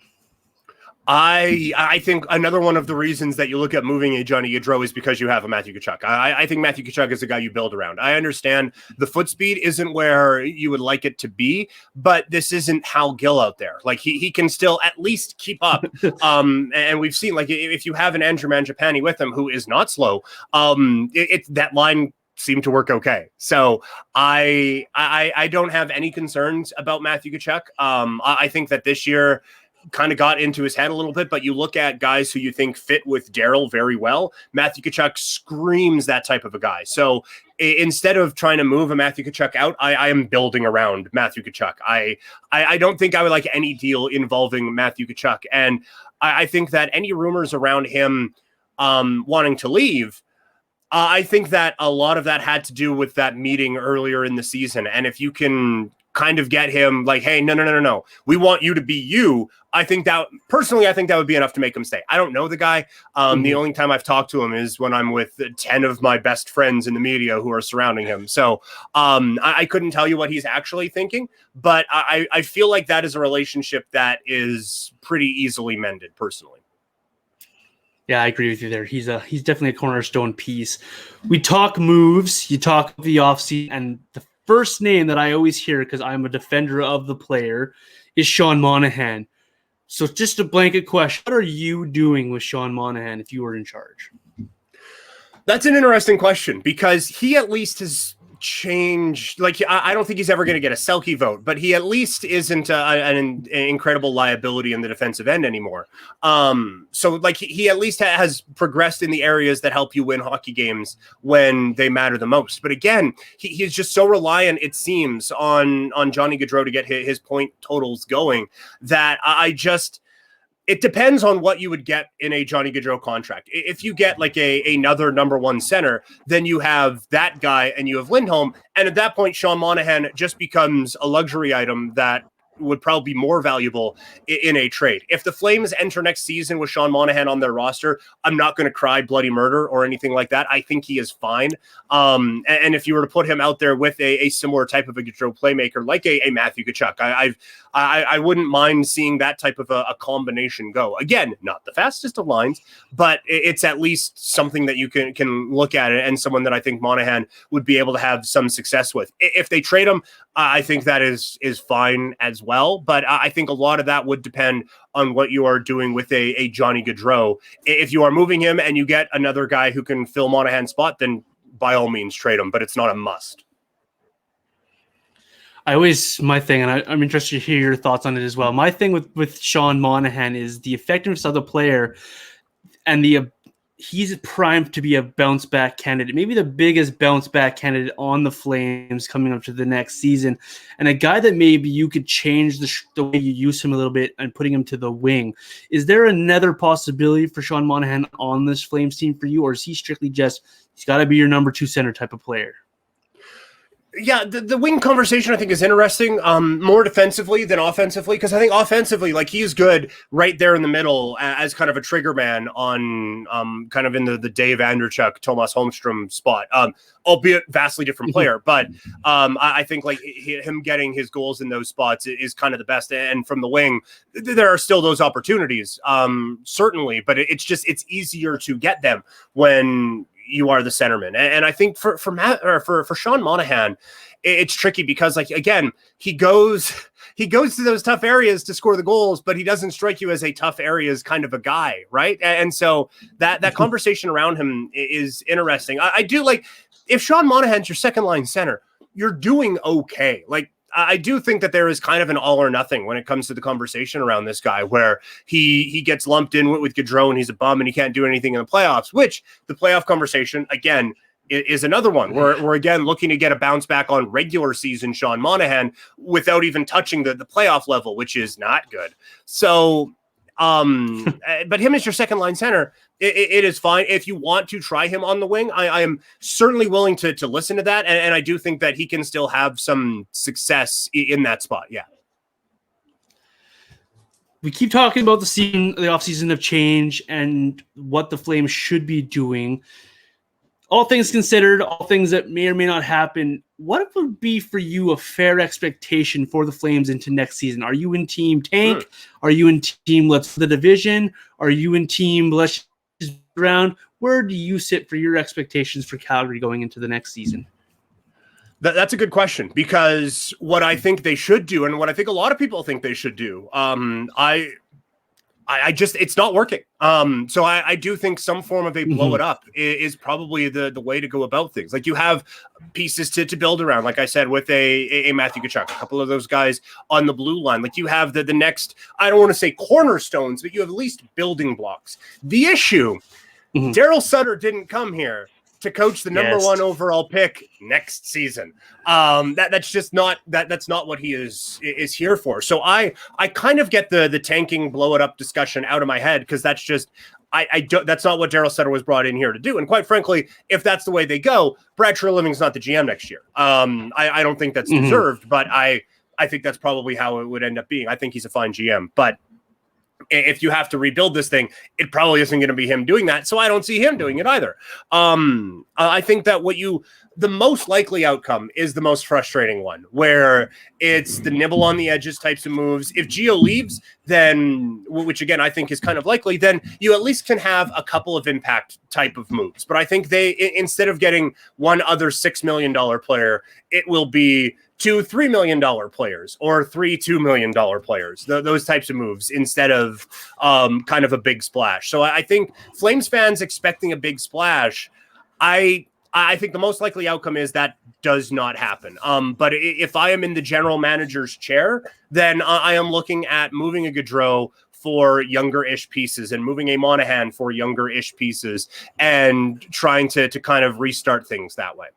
I think another one of the reasons that you look at moving a Johnny Gaudreau is because you have a Matthew Tkachuk. I think Matthew Tkachuk is a guy you build around. I understand the foot speed isn't where you would like it to be, but this isn't Hal Gill out there. Like he can still at least keep up. And we've seen, like, if you have an Andrew Mangiapane with him who is not slow, that line seemed to work okay. So I don't have any concerns about Matthew Tkachuk. I think that this year kind of got into his head a little bit, but you look at guys who you think fit with Daryl very well. Matthew Tkachuk screams that type of a guy. So instead of trying to move a Matthew Tkachuk out, I am building around Matthew Tkachuk. I don't think I would like any deal involving Matthew Tkachuk. And I think that any rumors around him wanting to leave, I think that a lot of that had to do with that meeting earlier in the season. And if you can kind of get him like, hey, no, we want you to be you. I think that would be enough to make him stay. I don't know the guy. The only time I've talked to him is when I'm with 10 of my best friends in the media who are surrounding him. So I couldn't tell you what he's actually thinking, but I feel like that is a relationship that is pretty easily mended personally. Yeah, I agree with you there. He's definitely a cornerstone piece. We talk moves, you talk the offseason, and the first name that I always hear, because I'm a defender of the player, is Sean Monahan. So just a blanket question. What are you doing with Sean Monahan if you were in charge? That's an interesting question, because he at least has changed. Like, I don't think he's ever going to get a Selke vote, but he at least isn't an incredible liability in the defensive end anymore. So like he at least has progressed in the areas that help you win hockey games when they matter the most. But again, he's just so reliant, it seems, on Johnny Gaudreau to get his point totals going that it depends on what you would get in a Johnny Gaudreau contract. If you get like another number one center, then you have that guy and you have Lindholm. And at that point, Sean Monahan just becomes a luxury item that would probably be more valuable in a trade. If the Flames enter next season with Sean Monahan on their roster, I'm not going to cry bloody murder or anything like that. I think he is fine. And if you were to put him out there with a similar type of a Gaudreau playmaker, like a Matthew Tkachuk, I wouldn't mind seeing that type of a combination go. Again, not the fastest of lines, but it's at least something that you can look at it, and someone that I think Monahan would be able to have some success with. If they trade him, I think that is fine as well. But I think a lot of that would depend on what you are doing with a Johnny Gaudreau. If you are moving him and you get another guy who can fill Monahan's spot, then by all means trade him, but it's not a must. My thing, and I'm interested to hear your thoughts on it as well. My thing with Sean Monahan is the effectiveness of the player, and he's primed to be a bounce back candidate, maybe the biggest bounce back candidate on the Flames coming up to the next season, and a guy that maybe you could change the way you use him a little bit and putting him to the wing. Is there another possibility for Sean Monahan on this Flames team for you, or is he strictly just he's got to be your number two center type of player? Yeah, the wing conversation I think is interesting, more defensively than offensively, because I think offensively, like, he's good right there in the middle as kind of a trigger man on kind of in the Dave Andrechuk, Tomas Holmstrom spot, albeit vastly different player. But I think like him getting his goals in those spots is kind of the best. And from the wing, there are still those opportunities, certainly, but it's easier to get them when you are the centerman. And I think for Sean Monahan, it's tricky because, like, again, he goes to those tough areas to score the goals, but he doesn't strike you as a tough areas kind of a guy, right? And so that conversation around him is interesting. I do like, if Sean Monahan's your second line center, you're doing okay. Like, I do think that there is kind of an all or nothing when it comes to the conversation around this guy, where he gets lumped in with Gaudreau and he's a bum and he can't do anything in the playoffs, which the playoff conversation, again, is another one. We're again looking to get a bounce back on regular season Sean Monahan without even touching the playoff level, which is not good. So But him as your second line center, it is fine. If you want to try him on the wing, I am certainly willing to listen to that. And I do think that he can still have some success in that spot. Yeah. We keep talking about the offseason of change and what the Flames should be doing. All things considered, all things that may or may not happen, what would be for you a fair expectation for the Flames into next season? Are you in team tank? Are you in team let's the division? Are you in team let's just around? Where do you sit for your expectations for Calgary going into the next season? That's a good question, because what I think they should do, and what I think a lot of people think they should do, I just, it's not working. So I do think some form of a blow it up is probably the way to go about things. Like, you have pieces to build around, like I said, with a Matthew Tkachuk, a couple of those guys on the blue line. Like, you have the next, I don't want to say cornerstones, but you have at least building blocks. The issue, Daryl Sutter didn't come here to coach the number one overall pick next season. That's just not that's not what he is here for. So I kind of get the tanking, blow it up discussion out of my head, because that's just I don't, that's not what Daryl Sutter was brought in here to do. And quite frankly, if that's the way they go, Brad Treliving's not the GM next year. I don't think that's deserved, but I think that's probably how it would end up being. I think he's a fine GM, but if you have to rebuild this thing, it probably isn't going to be him doing that. So I don't see him doing it either. I think that the most likely outcome is the most frustrating one, where it's the nibble on the edges types of moves. If Gio leaves, then, which again, I think is kind of likely, then you at least can have a couple of impact type of moves. But I think instead of getting one other $6 million player, it will be 2 $3 million players, or 3 $2 million players, those types of moves, instead of kind of a big splash. So I think Flames fans expecting a big splash, I think the most likely outcome is that does not happen. But if I am in the general manager's chair, then I am looking at moving a Gaudreau for younger-ish pieces, and moving a Monahan for younger-ish pieces, and trying to kind of restart things that way.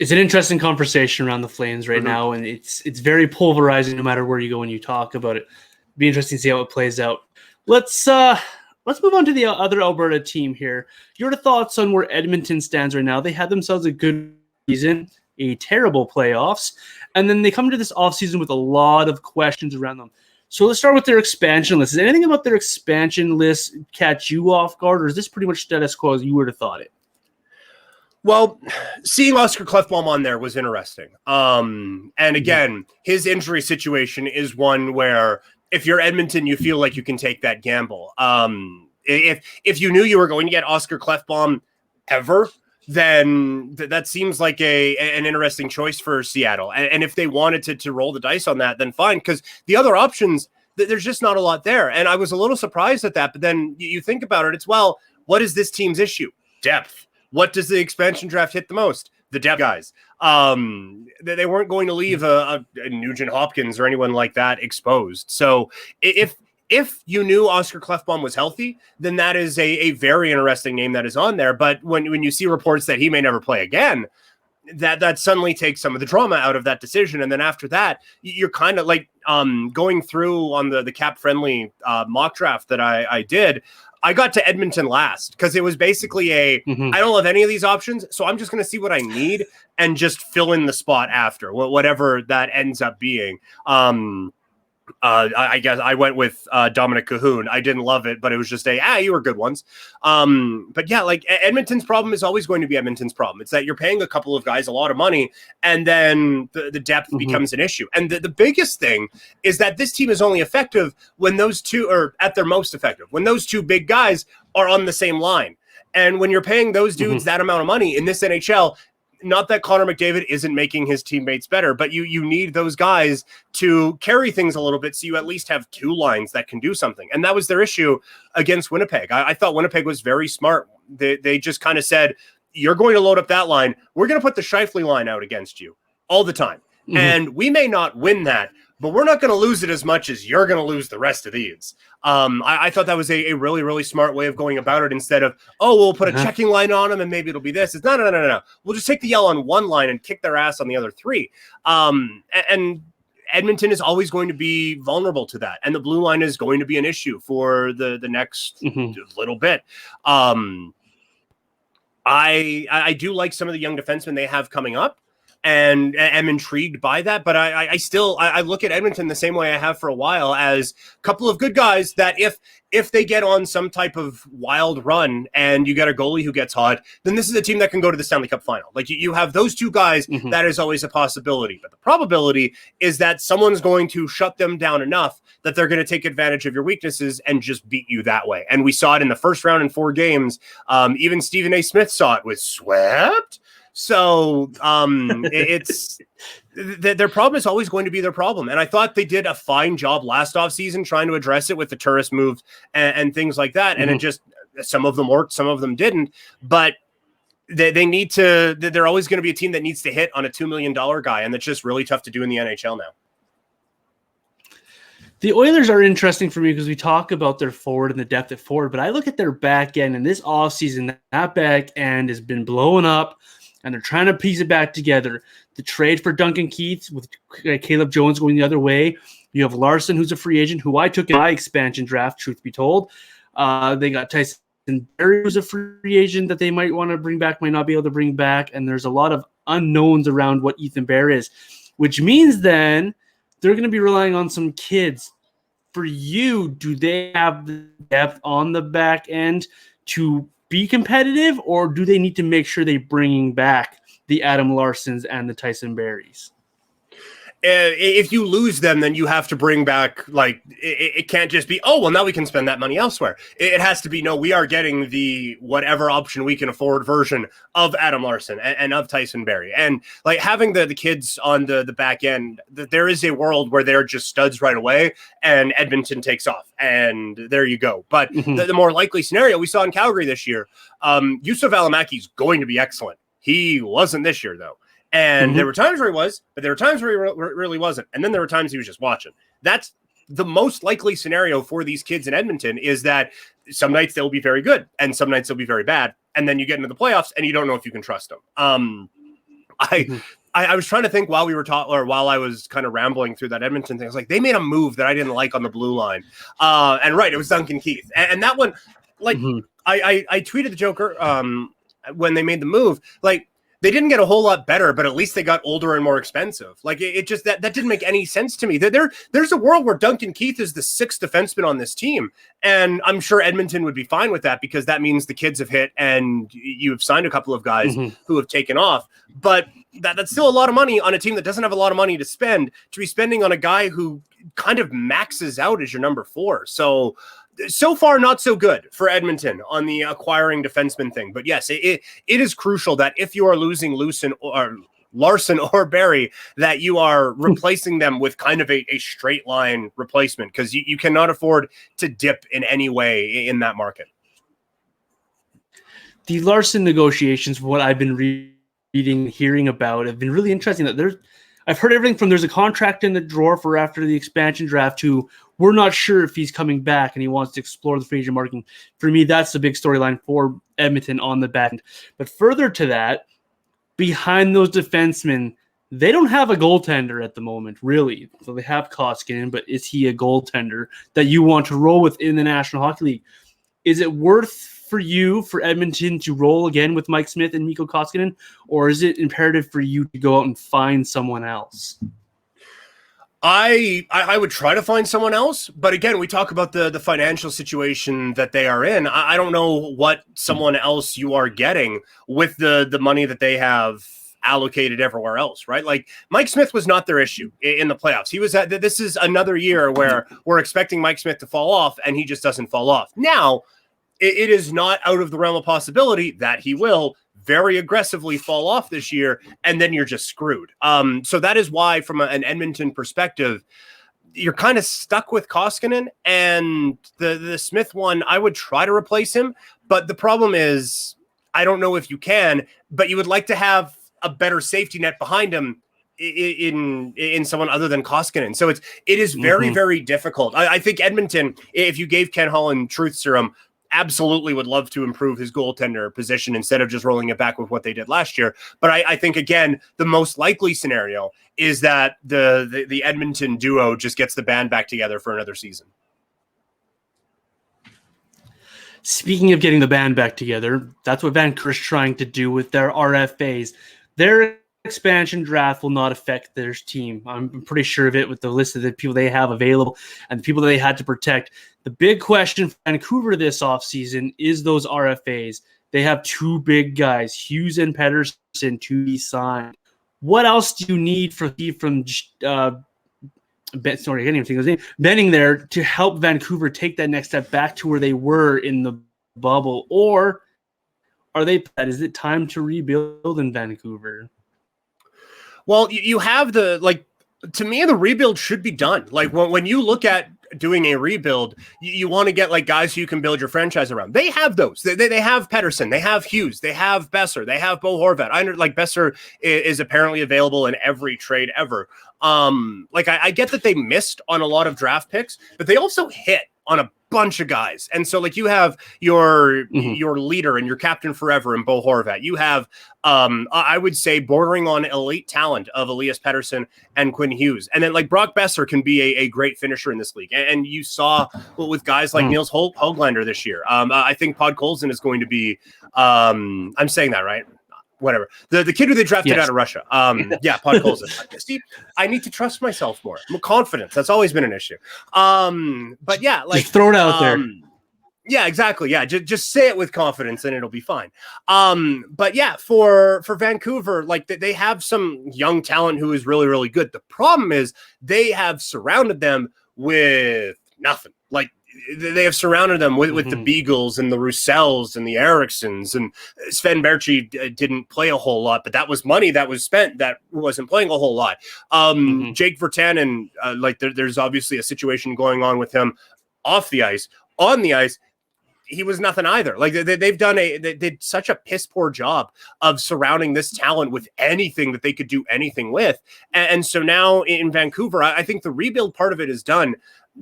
It's an interesting conversation around the Flames right now, and it's very pulverizing no matter where you go when you talk about it. It'll be interesting to see how it plays out. Let's move on to the other Alberta team here. Your thoughts on where Edmonton stands right now? They had themselves a good season, a terrible playoffs, and then they come into this offseason with a lot of questions around them. So let's start with their expansion list. Is anything about their expansion list catch you off guard, or is this pretty much status quo as you would have thought it? Well, seeing Oscar Klefbom on there was interesting. And again, his injury situation is one where if you're Edmonton, you feel like you can take that gamble. If you knew you were going to get Oscar Klefbom ever, then that seems like an interesting choice for Seattle. And if they wanted to roll the dice on that, then fine, because the other options, there's just not a lot there. And I was a little surprised at that. But then you think about it, it's, well, what is this team's issue? Depth. What does the expansion draft hit the most? The depth guys. They weren't going to leave a Nugent Hopkins or anyone like that exposed. So if you knew Oscar Klefbom was healthy, then that is a very interesting name that is on there. But when you see reports that he may never play again, that suddenly takes some of the drama out of that decision. And then after that, you're kind of like going through on the cap friendly mock draft that I did. I got to Edmonton last because it was basically I don't love any of these options, so I'm just going to see what I need and just fill in the spot after, whatever that ends up being. I guess I went with Dominic Cahoon. I didn't love it, but it was just you were good ones. But yeah, like Edmonton's problem is always going to be Edmonton's problem. It's that you're paying a couple of guys a lot of money, and then the depth becomes an issue. And the biggest thing is that this team is only effective when those two are at their most effective, when those two big guys are on the same line. And when you're paying those dudes that amount of money in this NHL, not that Connor McDavid isn't making his teammates better, but you need those guys to carry things a little bit, so you at least have two lines that can do something. And that was their issue against Winnipeg. I thought Winnipeg was very smart. They just kind of said, you're going to load up that line. We're going to put the Scheifele line out against you all the time. And we may not win that, but we're not going to lose it as much as you're going to lose the rest of these. I thought that was a really, really smart way of going about it, instead of, we'll put a checking line on them and maybe it'll be this. It's no. We'll just take the L on one line and kick their ass on the other three. And Edmonton is always going to be vulnerable to that, and the blue line is going to be an issue for the next little bit. I do like some of the young defensemen they have coming up, and am intrigued by that. But I still look at Edmonton the same way I have for a while, as a couple of good guys that if they get on some type of wild run and you get a goalie who gets hot, then this is a team that can go to the Stanley Cup final. Like you have those two guys, that is always a possibility. But the probability is that someone's going to shut them down enough that they're going to take advantage of your weaknesses and just beat you that way. And we saw it in the first round in 4 games. Even Stephen A. Smith saw it with swept. So it's their problem is always going to be their problem. And I thought they did a fine job last offseason trying to address it with the tourist moves and things like that. And it just, some of them worked, some of them didn't. But they need to, they're always going to be a team that needs to hit on a $2 million guy. And that's just really tough to do in the NHL now. The Oilers are interesting for me because we talk about their forward and the depth at forward, but I look at their back end, and this offseason, that back end has been blowing up, and they're trying to piece it back together. The trade for Duncan Keith with Caleb Jones going the other way. You have Larson, who's a free agent, who I took in my expansion draft, truth be told. They got Tyson Barrie, who's a free agent that they might want to bring back, might not be able to bring back, and there's a lot of unknowns around what Ethan Bear is, which means then they're going to be relying on some kids. For you, do they have the depth on the back end to be competitive, or do they need to make sure they bring back the Adam Larsons and the Tyson Barries? If you lose them, then you have to bring back, like, it can't just be, oh, well, now we can spend that money elsewhere. It has to be, no, we are getting the whatever option we can afford version of Adam Larson and of Tyson Barrie. And like having the kids on the back end, there is a world where they're just studs right away and Edmonton takes off and there you go. But the more likely scenario we saw in Calgary this year, Yusuf Alamaki is going to be excellent. He wasn't this year, though. And there were times where he was, but there were times where he really wasn't. And then there were times he was just watching. That's the most likely scenario for these kids in Edmonton, is that some nights they'll be very good and some nights they'll be very bad. And then you get into the playoffs and you don't know if you can trust them. I was trying to think while we were while I was kind of rambling through that Edmonton thing. I was like, they made a move that I didn't like on the blue line. And right, it was Duncan Keith. And that one, like, I tweeted the Joker when they made the move, like, they didn't get a whole lot better, but at least they got older and more expensive. Like it just that didn't make any sense to me. There's a world where Duncan Keith is the 6th defenseman on this team, and I'm sure Edmonton would be fine with that because that means the kids have hit and you have signed a couple of guys who have taken off. But that's still a lot of money on a team that doesn't have a lot of money to spend, to be spending on a guy who kind of maxes out as your number 4. So far, not so good for Edmonton on the acquiring defenseman thing. But yes, it is crucial that if you are losing Larson or Barrie, that you are replacing them with kind of a straight line replacement, because you cannot afford to dip in any way in that market. The Larson negotiations, what I've been reading, hearing about, have been really interesting. I've heard everything from there's a contract in the drawer for after the expansion draft to we're not sure if he's coming back and he wants to explore the free agent market. For me, that's the big storyline for Edmonton on the back end. But further to that, behind those defensemen, they don't have a goaltender at the moment, really. So they have Koskinen, but is he a goaltender that you want to roll with in the National Hockey League? Is it worth for Edmonton to roll again with Mike Smith and Mikko Koskinen, or is it imperative for you to go out and find someone else? I would try to find someone else, but again, we talk about the financial situation that they are in. I don't know what someone else you are getting with the money that they have allocated everywhere else, right? Like Mike Smith was not their issue in the playoffs. This is another year where we're expecting Mike Smith to fall off, and he just doesn't fall off. Now, it is not out of the realm of possibility that he will very aggressively fall off this year, and then you're just screwed. So that is why, from an Edmonton perspective, you're kind of stuck with Koskinen, and the Smith one, I would try to replace him, but the problem is, I don't know if you can, but you would like to have a better safety net behind him in someone other than Koskinen. So it is very, very difficult. I think Edmonton, if you gave Ken Holland truth serum, absolutely would love to improve his goaltender position instead of just rolling it back with what they did last year. But I think, again, the most likely scenario is that the Edmonton duo just gets the band back together for another season. Speaking of getting the band back together, that's what Vancouver's trying to do with their RFAs. Their expansion draft will not affect their team. I'm pretty sure of it with the list of the people they have available and the people that they had to protect. The big question for Vancouver this offseason is those RFAs. They have two big guys, Hughes and Pettersson, to be signed. What else do you need from sorry, I can't even think of his name, Benning there to help Vancouver take that next step back to where they were in the bubble? Or is it time to rebuild in Vancouver? Well, you have to me, the rebuild should be done. Like when you look at doing a rebuild, you want to get like guys who you can build your franchise around. They have those. They have Pettersson, they have Hughes, they have Besser, they have Bo Horvat. Besser is apparently available in every trade ever. I get that they missed on a lot of draft picks, but they also hit on a bunch of guys. And so like you have your leader and your captain forever in Bo Horvat. You have I would say bordering on elite talent of Elias Pettersson and Quinn Hughes. And then like Brock Besser can be a great finisher in this league. And you saw with guys like Niels Höglander this year. I think Podkolzin is going to be I'm saying that right. Whatever. The kid who they drafted out of Russia. Podkolzin. Steve, I need to trust myself more. Confidence. That's always been an issue. But yeah, like just throw it out there. Yeah, exactly. Yeah, just say it with confidence and it'll be fine. But yeah, for Vancouver, like they have some young talent who is really, really good. The problem is they have surrounded them with nothing. Like they have surrounded them with the Beagles and the Russells and the Ericssons, and Sven Berchi didn't play a whole lot, but that was money that was spent that wasn't playing a whole lot. Jake Virtanen, there's obviously a situation going on with him off the ice. On the ice, he was nothing either. Like they did such a piss poor job of surrounding this talent with anything that they could do anything with. And so now in Vancouver, I think the rebuild part of it is done.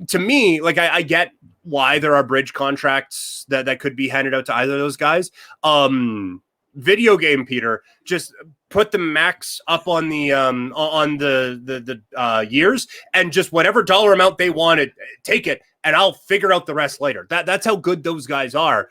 To me, like I get why there are bridge contracts that could be handed out to either of those guys. Video game, Peter, just put the max up on the years and just whatever dollar amount they wanted, take it, and I'll figure out the rest later. That's how good those guys are.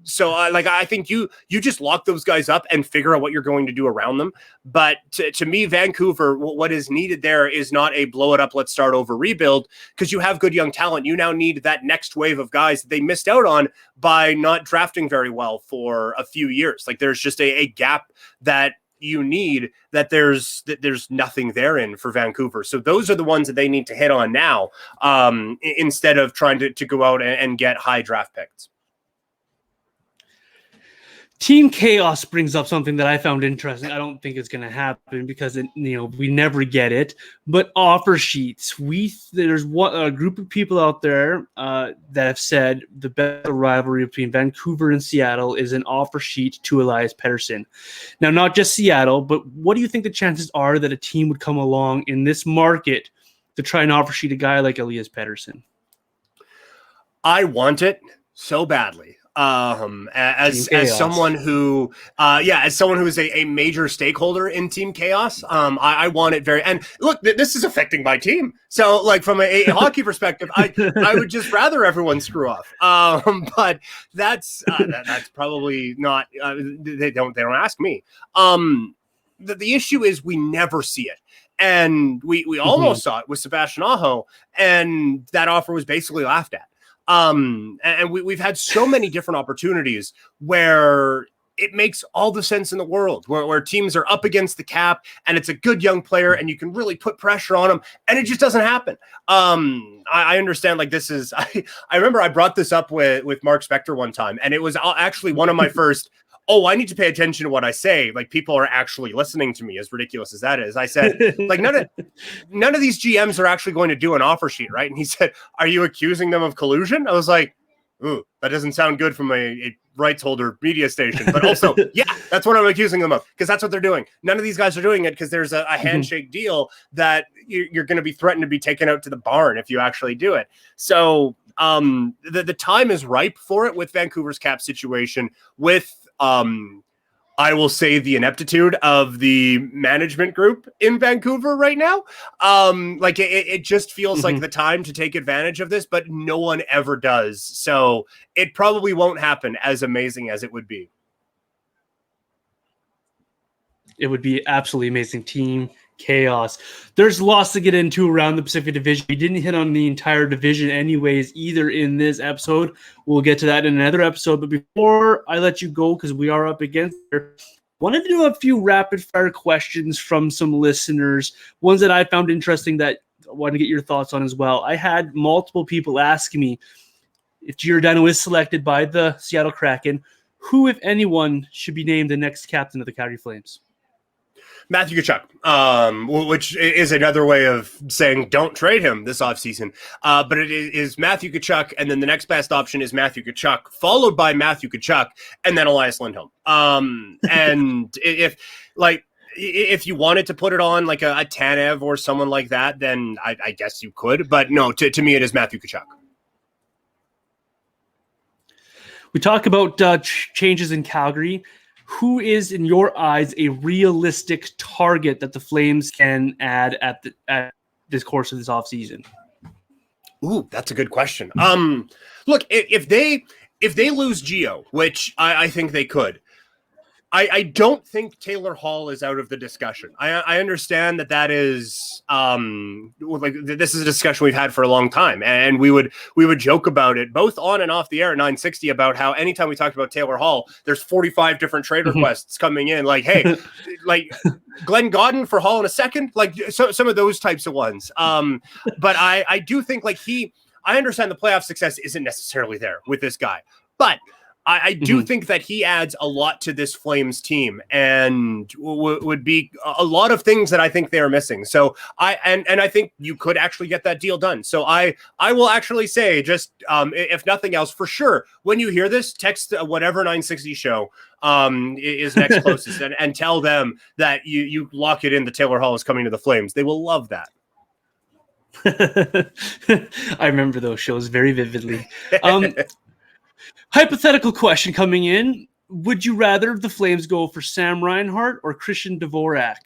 So I think you just lock those guys up and figure out what you're going to do around them. But to me, Vancouver, what is needed there is not a blow it up, let's start over rebuild, because you have good young talent. You now need that next wave of guys that they missed out on by not drafting very well for a few years. Like there's just a gap that you need that there's nothing there in for Vancouver. So those are the ones that they need to hit on now, instead of trying to go out and get high draft picks. Team Chaos brings up something that I found interesting. I don't think it's going to happen because we never get it. But offer sheets. There's a group of people out there that have said the best rivalry between Vancouver and Seattle is an offer sheet to Elias Pettersson. Now, not just Seattle, but what do you think the chances are that a team would come along in this market to try and offer sheet a guy like Elias Pettersson? I want it so badly. As someone who is a major stakeholder in Team Chaos, I want it very, and look, this is affecting my team. So like from a hockey perspective, I would just rather everyone screw off. But that's probably not, they don't ask me. The issue is we never see it. And we almost saw it with Sebastian Aho, and that offer was basically laughed at. And we've had so many different opportunities where it makes all the sense in the world, where teams are up against the cap and it's a good young player and you can really put pressure on them, and it just doesn't happen. I understand, like this is, I remember I brought this up with Mark Spector one time, and it was actually one of my first, I need to pay attention to what I say. Like people are actually listening to me, as ridiculous as that is. I said, like none of these GMs are actually going to do an offer sheet, right? And he said, are you accusing them of collusion? I was like, ooh, that doesn't sound good from a rights holder media station. But also, yeah, that's what I'm accusing them of, because that's what they're doing. None of these guys are doing it because there's a handshake deal that you're going to be threatened to be taken out to the barn if you actually do it. So The time is ripe for it with Vancouver's cap situation, with I will say the ineptitude of the management group in Vancouver right now. Like it just feels like the time to take advantage of this, but no one ever does. So it probably won't happen, as amazing as it would be. It would be absolutely amazing. Team chaos. There's lots to get into around the Pacific Division. We didn't hit on the entire division anyways, either in this episode. We'll get to that in another episode. But before I let you go, because we are up against it, wanted to do a few rapid fire questions from some listeners, ones that I found interesting that I wanted to get your thoughts on as well. I had multiple people asking me, if Giordano is selected by the Seattle Kraken, who, if anyone, should be named the next captain of the Calgary Flames? Matthew Tkachuk, which is another way of saying don't trade him this offseason. But it is Matthew Tkachuk, and then the next best option is Matthew Tkachuk, followed by Matthew Tkachuk, and then Elias Lindholm. And if you wanted to put it on like a Tanev or someone like that, then I guess you could. But no, to me, it is Matthew Tkachuk. We talk about changes in Calgary. Who is, in your eyes, a realistic target that the Flames can add at this course of this offseason? Ooh, that's a good question. Look, if they lose Gio, which I think they could, I don't think Taylor Hall is out of the discussion. I understand that is this is a discussion we've had for a long time, and we would joke about it both on and off the air at 960 about how anytime we talked about Taylor Hall, there's 45 different trade requests coming in. Like, hey, like Glenn Godden for Hall in a second, like some of those types of ones. But I do think like I understand the playoff success isn't necessarily there with this guy, but I do think that he adds a lot to this Flames team and would be a lot of things that I think they are missing. So I think you could actually get that deal done. So I will actually say, just if nothing else, for sure, when you hear this, text whatever 960 show is next closest and tell them that you lock it in. The Taylor Hall is coming to the Flames. They will love that. I remember those shows very vividly. Hypothetical question coming in. Would you rather the Flames go for Sam Reinhart or Christian Dvorak?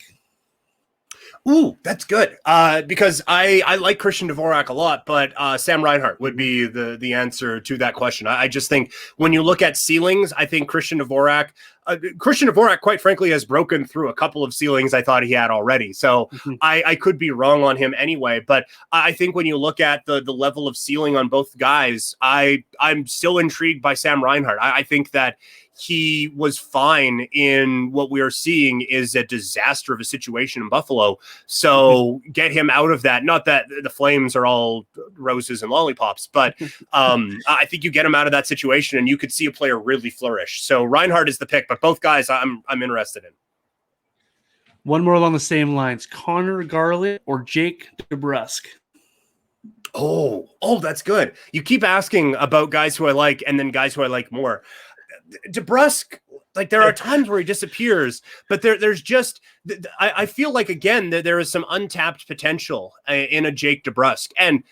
Ooh, that's good. Because I like Christian Dvorak a lot, but Sam Reinhart would be the answer to that question. I just think when you look at ceilings, I think Christian Dvorak, quite frankly, has broken through a couple of ceilings I thought he had already. So I could be wrong on him anyway. But I think when you look at the level of ceiling on both guys, I'm still intrigued by Sam Reinhart. I think that he was fine in what we are seeing is a disaster of a situation in Buffalo. So get him out of that. Not that the Flames are all roses and lollipops, but I think you get him out of that situation and you could see a player really flourish. So Reinhart is the pick, but both guys I'm interested in. One more along the same lines. Connor Garland or Jake DeBrusk? Oh, that's good. You keep asking about guys who I like and then guys who I like more. DeBrusk, like there are times where he disappears, but there's just I feel like again that there is some untapped potential in a Jake DeBrusk, and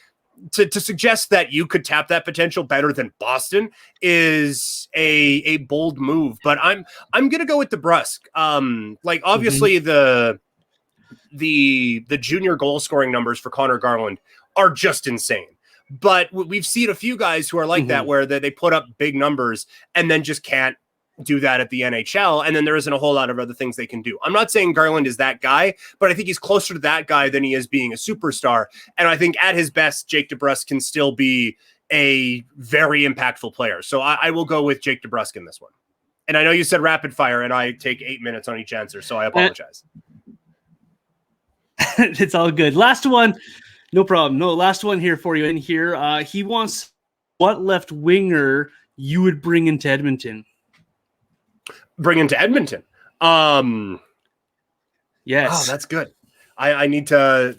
to suggest that you could tap that potential better than Boston is a bold move. But I'm gonna go with DeBrusk. Like obviously the junior goal scoring numbers for Connor Garland are just insane. But we've seen a few guys who are like that, where they put up big numbers and then just can't do that at the NHL. And then there isn't a whole lot of other things they can do. I'm not saying Garland is that guy, but I think he's closer to that guy than he is being a superstar. And I think at his best, Jake DeBrusk can still be a very impactful player. So I will go with Jake DeBrusk in this one. And I know you said rapid fire and I take 8 minutes on each answer, so I apologize. It's all good. Last one. No problem. No, last one here for you in here. He wants what left winger you would bring into Edmonton. Bring into Edmonton. Yes. Oh, that's good. I need to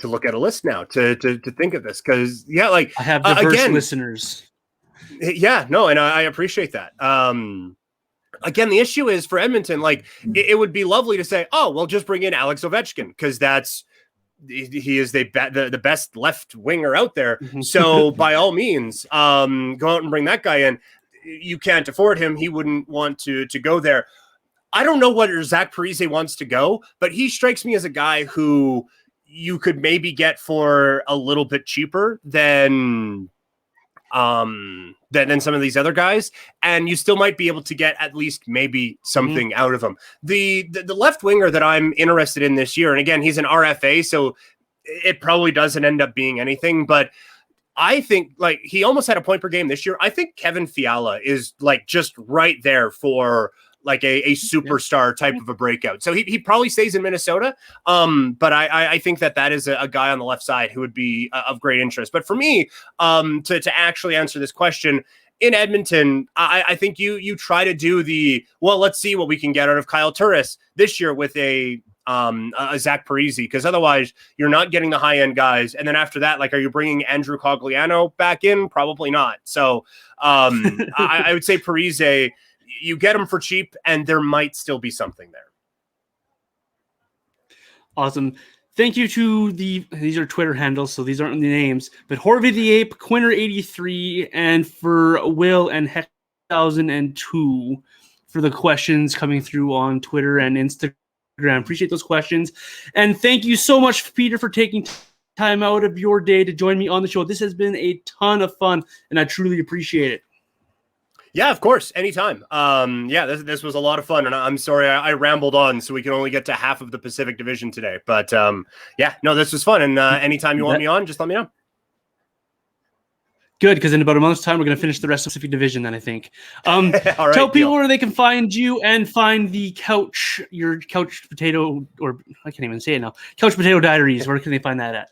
look at a list now to think of this, because like I have diverse listeners. Yeah, no, and I appreciate that. Again, the issue is for Edmonton, like it would be lovely to say, oh, well, just bring in Alex Ovechkin, because that's he is the best left winger out there. So by all means, go out and bring that guy in. You can't afford him. He wouldn't want to go there. I don't know whether Zach Parise wants to go, but he strikes me as a guy who you could maybe get for a little bit cheaper than some of these other guys, and you still might be able to get at least maybe something out of him. The left winger that I'm interested in this year, and again, he's an RFA, so it probably doesn't end up being anything, but I think like he almost had a point per game this year. I think Kevin Fiala is like just right there for like a superstar type of a breakout. So he probably stays in Minnesota. But I think that is a guy on the left side who would be of great interest. But for me, to actually answer this question, in Edmonton, I think you try to do let's see what we can get out of Kyle Turris this year with a Zach Parise, because otherwise you're not getting the high end guys. And then after that, like, are you bringing Andrew Cogliano back in? Probably not. So I would say Parise, you get him for cheap, and there might still be something there. Awesome. Thank you to these are Twitter handles, so these aren't the names, but Horvey the Ape, Quinner83, and for Will and Heck 1002 for the questions coming through on Twitter and Instagram. Appreciate those questions. And thank you so much, Peter, for taking time out of your day to join me on the show. This has been a ton of fun, and I truly appreciate it. Yeah, of course. Anytime. This was a lot of fun, and I'm sorry I rambled on, so we can only get to half of the Pacific Division today. But this was fun, and anytime you want me on, just let me know. Good, because in about a month's time, we're going to finish the rest of the Pacific Division, then, I think. All right, tell people where they can find you and find your Couch Potato, or I can't even say it now, Couch Potato Diaries. Where can they find that at?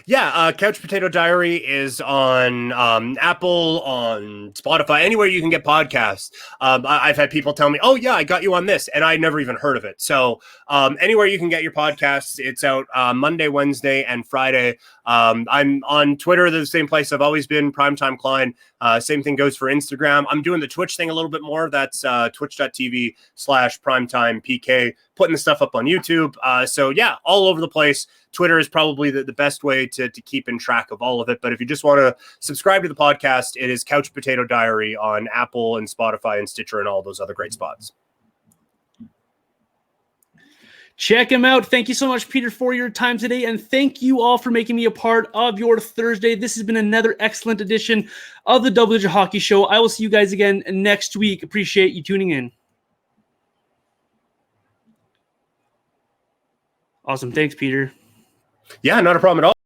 Yeah, Couch Potato Diary is on Apple, on Spotify, anywhere you can get podcasts. I've had people tell me, oh, yeah, I got you on this, and I never even heard of it. So anywhere you can get your podcasts, it's out Monday, Wednesday, and Friday. I'm on Twitter, the same place I've always been, Primetime Klein. Same thing goes for Instagram. I'm doing the Twitch thing a little bit more. That's twitch.tv/primetimepk, putting the stuff up on YouTube. All over the place. Twitter is probably the best way to keep in track of all of it. But if you just want to subscribe to the podcast, it is Couch Potato Diary on Apple and Spotify and Stitcher and all those other great spots. Check him out. Thank you so much, Peter, for your time today. And thank you all for making me a part of your Thursday. This has been another excellent edition of the Double Digit Hockey Show. I will see you guys again next week. Appreciate you tuning in. Awesome. Thanks, Peter. Yeah, not a problem at all.